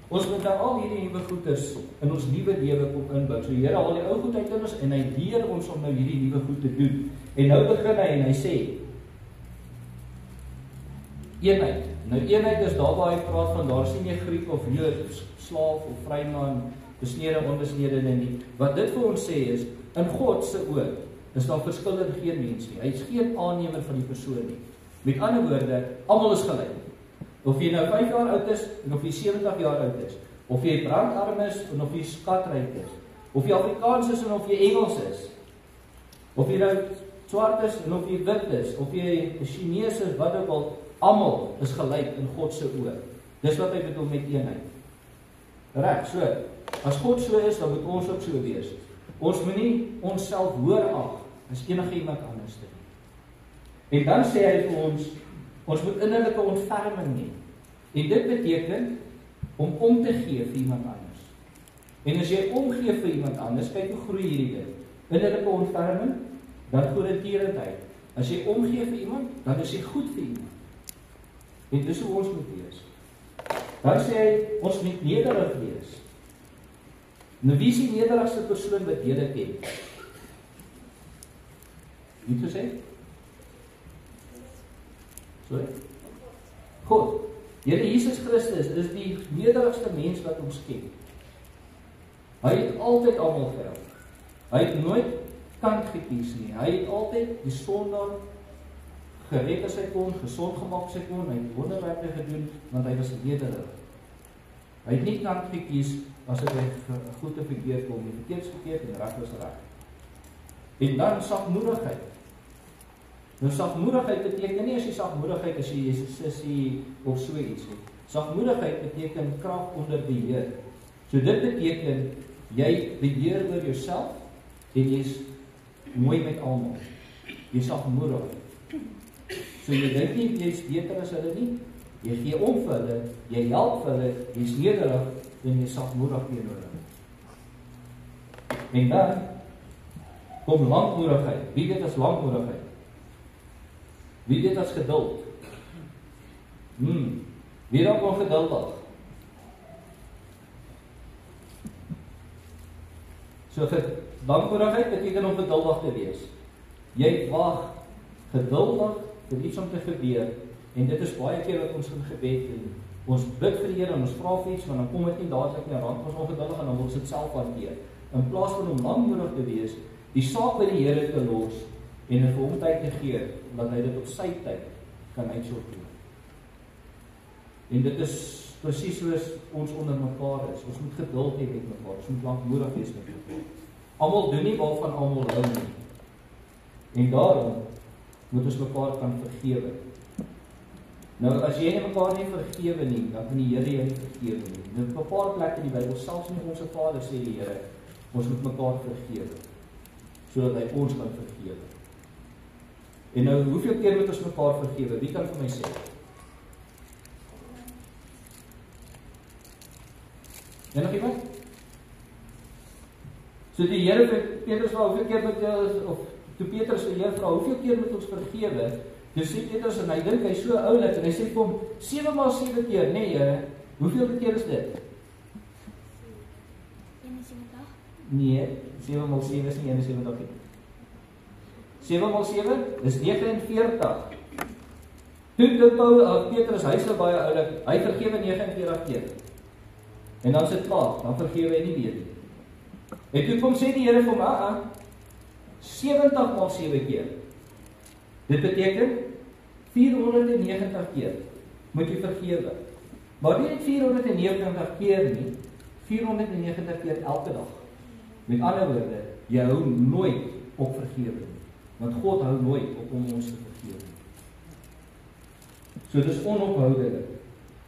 ons moet nou al hierdie nuwe goeders in ons nuwe lewe kom inbou. So Here haal die ou goed uit in ons en hy leer ons om nou hierdie nuwe goed te doen. En nou begin hy en hy sê eenheid. Nou eenheid is daar waar hy praat van daar sien jy Griek of Jood, slaaf of vryman, besnede onbesnede nie. Wat dit vir ons sê is in God se oë is daar verskil in geen mens nie. Hy is geen aannemer van die persoon nie. Met ander woorde, almal is gelyk. Of jy nou 5 jaar oud is en of jy 70 jaar oud is, of jy brandarm is en of jy skatryk is, of jy Afrikaans is en of jy Engels is, of jy nou swart is en of jy wit is, of jy Chinese is, wat ook al, almal is gelyk in God se oë. Dis wat hy bedoel met eenheid. Reg, so, as God so is, dan moet ons ook so wees. Ons moet nie onsself hoër ag as enige iemand anders nie. En dan sê hy vir ons moet innerlike ontferming hê. En dit beteken om te gee vir iemand anders. En as jy omgee vir iemand anders, kyk hoe groei hierdie ding. Innerlike ontferming, dan goedertierenheid. As jy omgee vir iemand, dan is jy goed vir iemand. En dis hoe ons moet wees. Dan sê hy, ons moet nederig wees. Nou wie is die nederigste persoon wat jy ken? Wie het gesê? Sorry? God. Here Jesus Christus is die nederigste mens wat ons ken. Hy het altyd almal gehelp. Hy het nooit kant gekies nie. Hy het altyd die sondaar gered as hy kon, gesond gemaak as hy kon, hy het wonderwerke gedoen, want hy was nederig. Hy het nie kant gekies as hy goed te verkeerd kom, die verkeerd en reg was reg. En dan sagmoedigheid. Nou sagmoedigheid beteken nie as jy sagmoedigheid as jy is 'n sussie of so iets nie. Sagmoedigheid beteken krag onder beheer. So dit beteken jy beheer oor jouself en jy's mooi met almal. Jy sagmoedig. So jy dink nie jy's beter as hulle nie. Jy gee om vir hulle, jy help vir hulle, jy's nederig en jy sagmoedig teenoor hulle. En dan kom lankmoedigheid. Wie dit as lankmoedigheid? Wie dit as geduld? Wie raak ongeduldig? So dankbaarheid beteken om geduldig te wees. Jy wag geduldig vir iets om te gebeur, en dit is baie keer wat ons in gebed doen. Ons bid vir die Here en ons vra vir iets, maar dan kom dit nie dadelik nie, raak ons ongeduldig en dan wil ons dit self hanteer. In plaas van om lankmoedig te wees, die saak by die Here te los en vir hom tyd te gee, dat hy dit op sy tyd kan uitsorteer. En dit is presies soos ons onder mekaar is. Ons moet geduld hê met mekaar, ons moet lankmoedig wees met mekaar. Almal doen nie waarvan almal hou nie. En daarom moet ons mekaar kan vergewe. Nou, as jy mekaar nie vergewe nie, dan kan die Here jou nie vergewe nie. Nou, op 'n paar plekke in die Bybel, selfs in Onse Vader sê die Here, ons moet mekaar vergewe, sodat hy ons kan vergewe. En nou, hoeveel keer moet ons mekaar vergewe? Wie kan vir my sê? Nog iemand? So die Here vir Petrus vra, hoeveel keer moet jy, of toe Petrus vir Here vra, hoeveel keer moet ons vergewe? Dus sê Petrus, en hy dink hy so oulik, en hy sê vir hom, 7 maal 7 keer, nee Here, hoeveel keer is dit? 71. Nee, 7 maal 7 is nie 71 nie. 7 maal 7 is 49. Toe dink Petrus, hy is baie oulik, hy vergewe 49 keer. En dan sit klaar, dan vergewe hy nie weer nie. En toe kom sê die Here vir hom, 70 maal 7 keer. Dit beteken 490 keer moet jy vergewe. Maar nie net 490 keer nie, 490 keer elke dag. Met ander woorde, jy hou nooit op vergewe nie. Want God hou nooit op om ons te vergewe. So dis onophoudelik.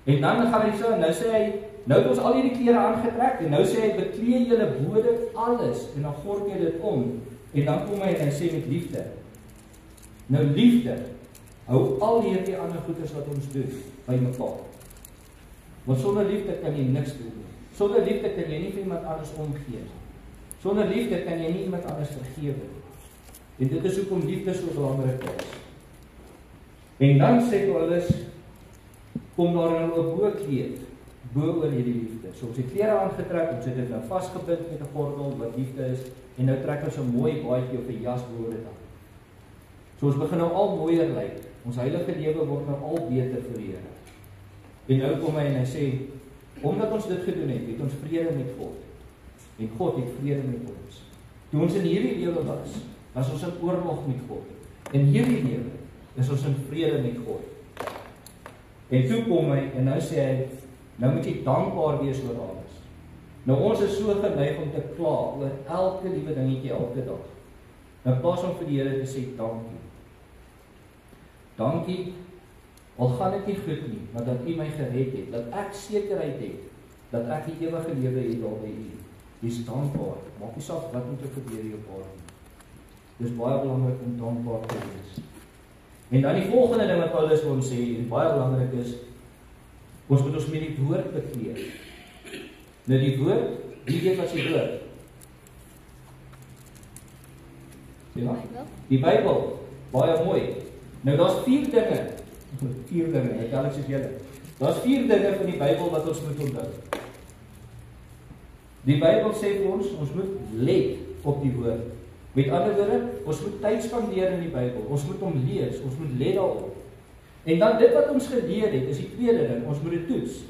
En dan gaan hy so, nou sê hy, nou het ons al hierdie klere aangetrek, en nou sê hy, beklee julle bo dit alles, en dan gord jy dit om, en dan kom hy en hy sê met liefde. Nou liefde, hou al hierdie ander goeders wat ons doen, by mekaar. Want sonder liefde kan jy niks doen. Sonder liefde kan jy nie vir iemand anders omgee. Sonder liefde kan jy nie iemand anders vergewe. En dit is hoekom liefde so belangrik is. En dan sê Paulus, kom daar nou 'n boekleed, bo oor hierdie liefde. So ons het klere aangetrek, ons het dit nou vasgebind met 'n gordel wat liefde is, en nou trek ons 'n mooi baadjie of 'n jas bo dit aan. So ons begin nou al mooier lyk. Ons heilige lewe word nou al beter vir die Here. En nou kom hy en hy sê, omdat ons dit gedoen het, het ons vrede met God. En God het vrede met ons. Toe ons in hierdie lewe was ons in oorlog met God. In hierdie lewe is ons in vrede met God. En toe kom hy en nou sê hy, nou moet jy dankbaar wees oor alles. Nou ons is so geneig om te kla oor elke liewe dingetjie elke dag. Nou pas om vir die Here te sê dankie. Dankie, al gaan dit nie goed nie, maar dat U my gered het, dat ek sekerheid het, dat ek die ewige lewe het daar by U. Dis dankbaar, maak nie saak wat moet gebeur hier op aarde nie. Dis baie belangrik om dankbaar te wees. En dan die volgende ding wat Paulus vir ons sê, en baie belangrik is, ons moet ons met die woord bekleed. Nou die woord, wie weet wat die woord? Ja? Die Bybel, baie mooi. Nou daar's 4 dinge, ek kan ek sê julle. Daar's 4 dinge van die Bybel wat ons moet onthou. Die Bybel sê vir ons moet let op die woord. Met ander woorde, ons moet tyd spandeer in die Bybel. Ons moet hom lees, ons moet let daarop. En dan dit wat ons geleer het, is die tweede ding, ons moet dit toets.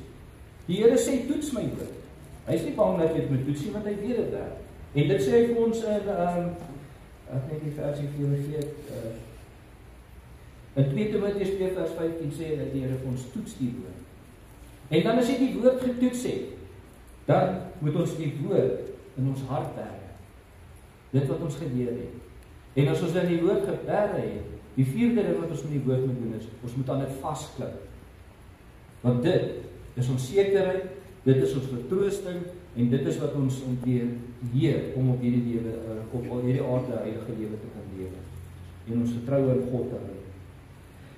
Die Here sê toets my woord. Hy is nie bang dat jy dit moet toets nie, want hy weet dit daar. En dit sê hy vir ons in ek net die versie vir julle gee. In 2 Timoteus 2 vers 15 sê dat die Here vir ons toets die woord. En dan as jy die woord getoets het, dan moet ons die woord in ons hart berg. Dit wat ons geleer het. En as ons dan die woord geberg het, die 4de ding wat ons met die woord moet doen is, ons moet aan dit vasklip. Want dit is ons sekerheid, dit is ons vertroosting, en dit is wat ons leer om op hierdie lewe, op hierdie aarde heilige lewe te kan lewe. En ons vertroue in God te hou.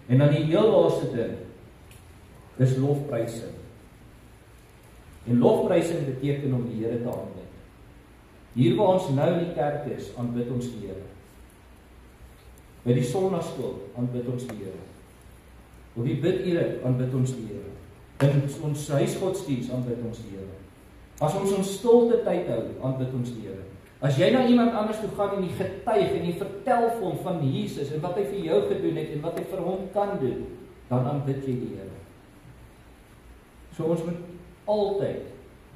En dan die heel laaste ding is lofprysing. En lofprysing beteken om die Here te aanbid. Hier waar ons nou in die kerk is, aanbid ons die Here. By die sonnaskool aanbid ons die Here. Op die bidure aanbid ons die Here. In ons huisgodsdiens aanbid ons die Here. As ons stilte tyd hou, aanbid ons die Here. As jy na iemand anders toe gaan en jy getuig en jy vertel vir hom van Jesus en wat hy vir jou gedoen het en wat hy vir hom kan doen, dan aanbid jy die Here. So ons moet altyd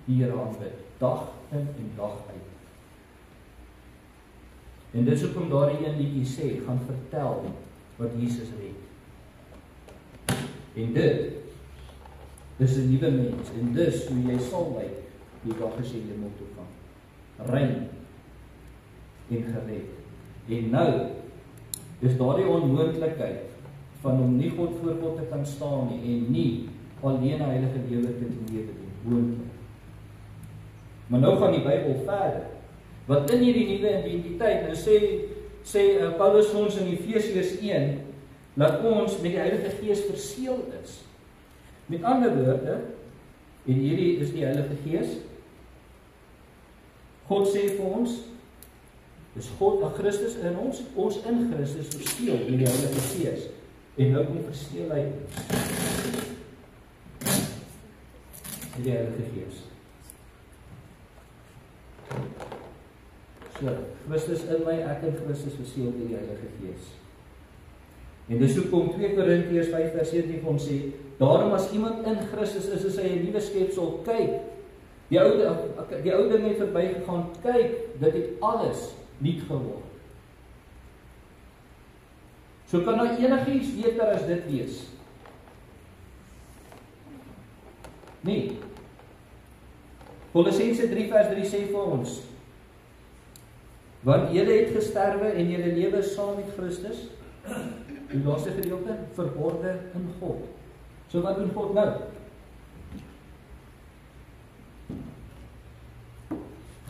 die Here aanbid, dag in en dag uit. En dis hoekom daardie een liedjie sê, gaan vertel wat Jesus red. En dit is 'n nuwe mens, en dis hoe jy sal lyk die dag as jy hemel toe gaan. Rein en gered. En nou is daardie onmoontlikheid van om nie God voor God te kan staan nie en nie alleen 'n heilige lewe te lewe nie, moontlik. Maar nou gaan die Bybel verder. Want in hierdie nuwe identiteit, nou sê Paulus vir ons in Efesiërs 1, dat ons met die Heilige Gees verseël is. Met ander woorde, en hierdie is die Heilige Gees, God sê vir ons, dis God, Christus in ons in Christus verseël met die Heilige Gees. En nou kom verseël hy met die Heilige Gees. So, Christus in my, ek in Christus verseël deur die Heilige Gees. En dis hoekom 2 Korintiërs 5:17 vir ons sê, daarom as iemand in Christus is hy 'n nuwe skepsel, kyk, die ou ding het verbygegaan, kyk, dit het alles nuut geword. So kan nou enigiets beter as dit wees. Nee. Kolossense 3:3 sê vir ons, want julle het gesterwe en julle lewe saam met Christus, die laaste gedeelte, verborge in God. So wat doen God nou?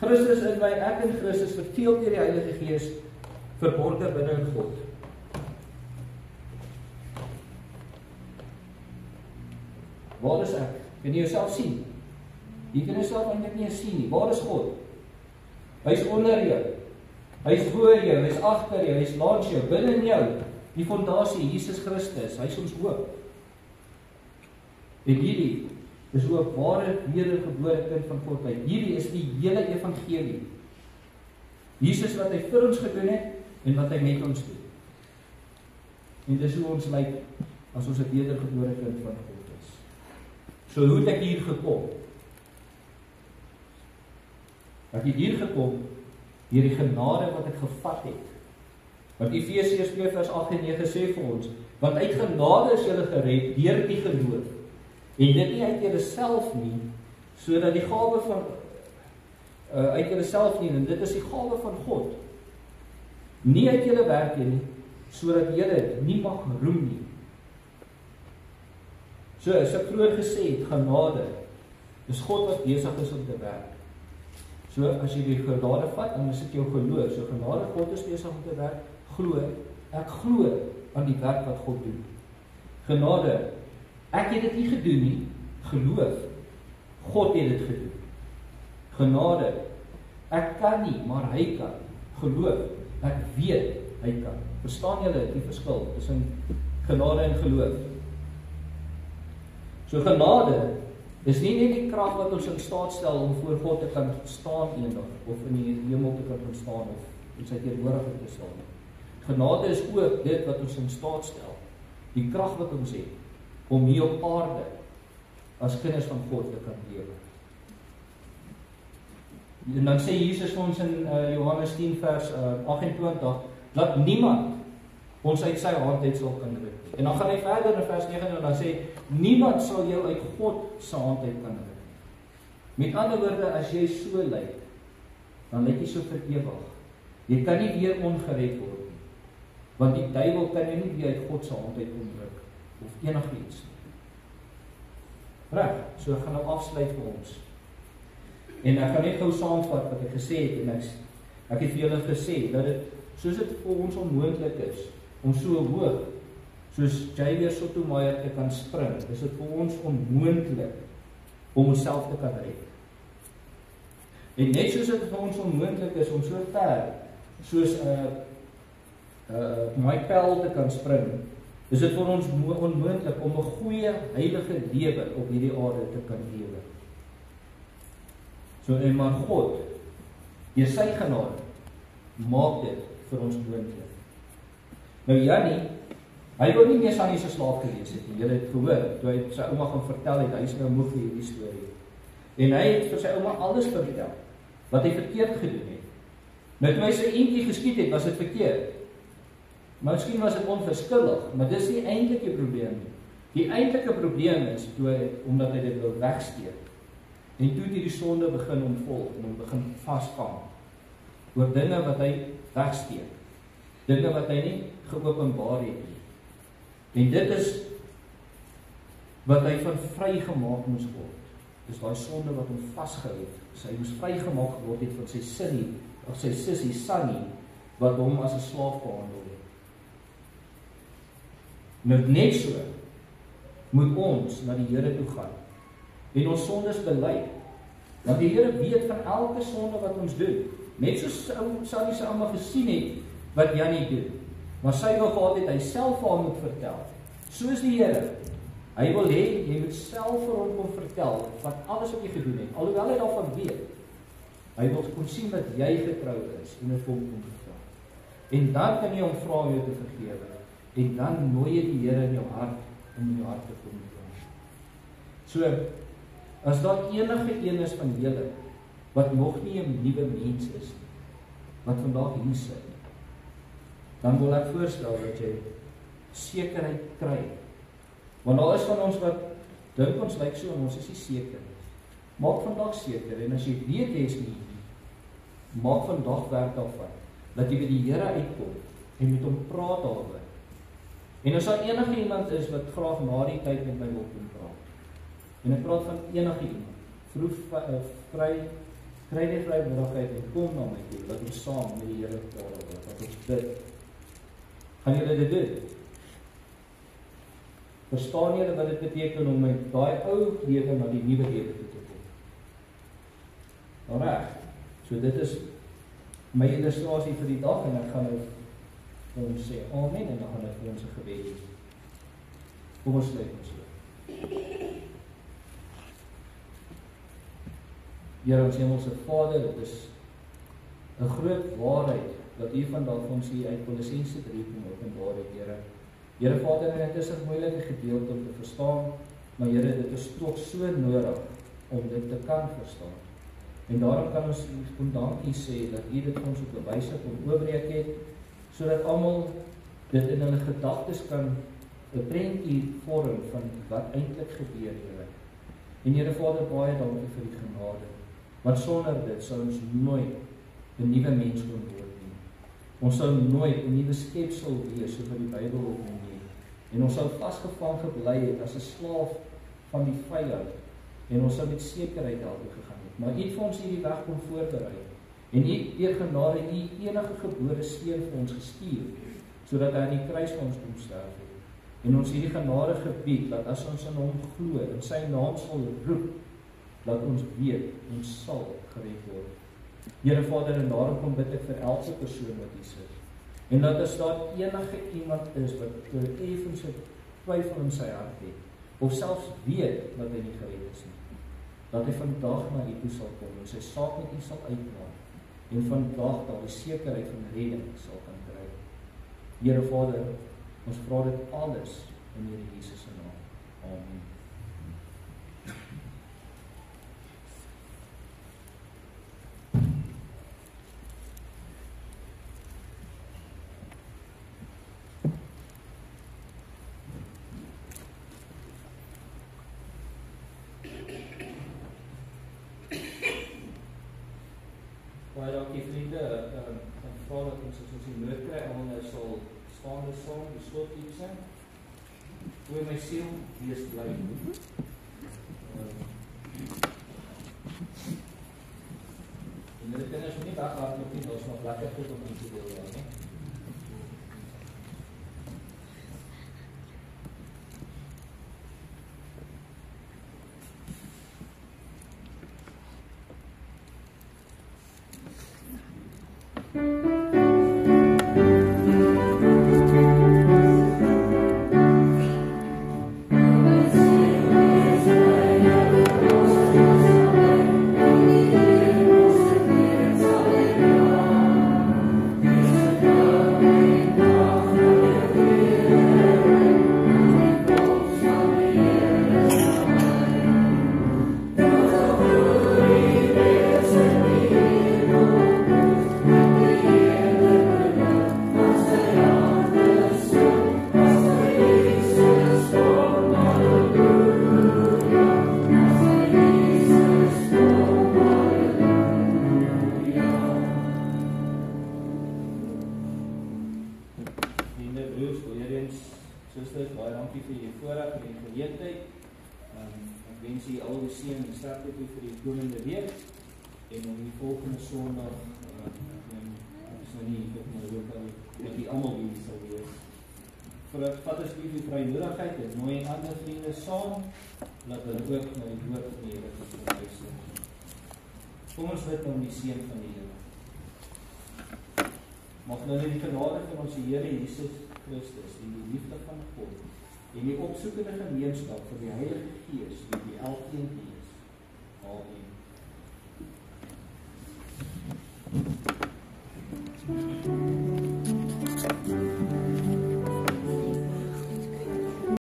Christus in my, ek in Christus, verteel deur die Heilige Gees, verborge binne in God. Waar is ek? Kan jy jouself sien? Jy kan jouself eintlik nie sien nie. Waar is God? Hy is onder jou. Hy is voor jou, hy is agter jou, hy is langs jou, binne in jou. Die fondasie, Jesus Christus, hy is ons hoop. En hierdie is hoe 'n ware wedergebore kind van God uit. Hierdie is die hele evangelie. Jesus wat hy vir ons gedoen het en wat hy met ons doen. En dis hoe ons lyk as ons 'n wedergebore kind van God is. So hoe het ek hier gekom? Ek het hier gekom deur die genade wat ek gevat het. Want Efesiërs 2:8-9 sê vir ons, want uit genade is julle gered deur die geloof. En dit nie uit julleself nie, sodat die gawe van uit julleself nie, en dit is die gawe van God. Nie uit julle werke nie, sodat julle nie mag roem nie. So, as ek vroeër gesê het, genade, is God wat besig is om te werk. So, as jy die genade vat, dan is dit jou geloof. So, genade, God is besig om te werk, glo, ek glo aan die werk wat God doen. Genade, ek het dit nie gedoen nie, geloof, God het dit gedoen. Genade, ek kan nie, maar hy kan. Geloof, ek weet, hy kan. Verstaan julle die verskil tussen genade en geloof? So genade is nie net die krag wat ons in staat stel om voor God te kan staan eendag, of in die hemel te kan staan, of in sy teenwoordigheid te staan. Genade is ook dit wat ons in staat stel, die krag wat ons het, om hier op aarde as kinders van God te kan lewe. En dan sê Jesus vir ons in Johannes 10 vers 28, dat niemand ons uit sy hand uit sal kan ruk. En dan gaan hy verder in vers 9 en dan sê, niemand sal jou uit God se hand uit kan ruk. Met ander woorde, as jy so lyk, dan lyk jy so vir ewig. Jy kan nie weer ongered word nie. Want die duiwel kan jy nie weer uit God se hand uit ontruk, of enigiets nie. Reg, so ek gaan nou afsluit vir ons. En ek gaan net gou saamvat wat ek gesê het, en ek het vir julle gesê, dat dit, soos dit vir ons onmoontlik is, om so hoog, soos Javier Sotomayor te kan spring, is dit vir ons onmoontlik, om onsself te kan red. En net soos dit vir ons onmoontlik is, om so ver, soos my pel te kan spring, is dit vir ons onmoontlik, om 'n goeie, heilige lewe op hierdie aarde te kan lewe. So, en maar God Deur sy genade maak dit vir ons moontlik. Nou Jannie, hy wou nie meer Sannie se slaaf gewees het nie. Julle het gehoor, toe hy sy ouma gaan vertel het, hy is nou moeg vir hierdie storie. En hy het vir sy ouma alles vertel, wat hy verkeerd gedoen het. Nou toe hy sy eentjie geskiet het, was dit verkeerd. Maar miskien was dit onverskillig, maar dis nie eintlik die probleem nie. Die eintlike probleem is omdat hy dit wil wegsteek. En toe die sonde begin ontvolg en hom begin vasvang oor dinge wat hy wegsteek. Dinge wat hy nie geopenbaar het nie. En dit is wat hy van vrygemaak moes word. Dis daai sonde wat hom vasgehou het. Hy moes vrygemaak word het van sy sinnie, of sy sussie Sannie, wat hom as 'n slaaf behandel het. Nou net so moet ons na die Here toe gaan en ons sondes bely. Want die Here weet van elke sonde wat ons doen. Net soos Sannie se ouma gesien het wat Jannie doen. Maar sy wil gehad het hy self vir hom moet vertel. Soos die Here. Hy wil hê jy moet self vir hom kom vertel wat alles wat jy gedoen het. Alhoewel hy daarvan weet. Hy wil kon sien dat jy getrou is en dit vir hom kom vertel. En dan kan jy hom vra om jou te vergewe. En dan nooi jy die Here in jou hart om in jou hart te kom woon. So, as daar enige een is van julle wat nog nie 'n nuwe mens is nie, wat vandag hier sit, dan wil ek voorstel dat jy sekerheid kry. Want daar is van ons wat dink ons lyk so en ons is nie seker nie. Maak vandag seker en as jy weet jy is nie, maak vandag werk daarvan dat jy by die Here uitkom en met hom praat daaroor. En as daar enige iemand is wat graag na die tyd met my wil kom praat. En ek praat van enige iemand. Kry die vrymoedigheid en kom na my toe, dat ons saam met die Here praat, dat ons bid. Gaan julle dit doen? Verstaan julle wat dit beteken om met daai ou lewe na die nuwe lewe toe te kom? Nou reg. So dit is my illustrasie vir die dag en ek gaan nou vir ons sê amen en dan gaan ek vir ons 'n gebed doen. Kom ons sluit ons oë. Here ons hemelse Vader, dit is 'n groot waarheid wat U vandag vir ons hier uit Kolossense 3 kom openbaar het, Here. Here Vader, en dit is 'n moeilike gedeelte om te verstaan, maar Here, dit is tog so nodig om dit te kan verstaan. En daarom kan ons U dankie sê dat U dit vir ons op 'n wyse kom oopbreek het, sodat almal dit in hulle gedagtes kan 'n prentjie vorm van wat eintlik gebeur, Here. En Here Vader, baie dankie vir die genade. Want sonder dit sou ons nooit 'n nuwe mens kon word nie. Ons sou nooit 'n nuwe skepsel wees, soos wat die Bybel opnoem nie. En ons sou vasgevang gebly het as 'n slaaf van die vyand. En ons sou met sekerheid daartoe gegaan het. Maar U het vir ons hierdie weg kom voorberei. En U het deur genade U enige gebore seun vir ons gestuur, sodat hy aan die kruis vir ons kom sterf het. En ons hierdie genade gebied, dat as ons in hom glo, in sy naam sal roep, dat ons weet, ons sal gered word. Here Vader, en daarom kom bid ek vir elke persoon wat hier sit. En dat as daar enige iemand is wat effens 'n twyfel in sy hart het, of selfs weet dat hy nie gered is nie, dat hy vandag na U toe sal kom en sy saak met U sal uitmaak en vandag daar die sekerheid van redding sal kan kry. Here Vader, ons vra dit alles in Here Jesus se naam. Amen. Baie dankie vriende, ek vra dat ons as ons die nood kry, almal nou sal staande saam, die slotlied sing. O my siel, wees bly. En dit kan ons nie weghardloop nie, ons nog lekker goed om te deel daar, nie? Sorry. dankie vir die voorreg en die geleentheid. Ek wens u al die seën en sterkte toe vir die komende week en om die volgende Sondag ek is nou nie ek maar ook al dat die almal hier sal wees. Vat asseblief die vrymoedigheid en nooi ander vriende saam dat hulle ook na die woord van die Here kan luister. Kom ons bid om die seën van die Here. Mag nou die genade van ons Here Jesus Christus en die liefde van God en die opsoekende gemeenskap van die Heilige Gees met die elkeen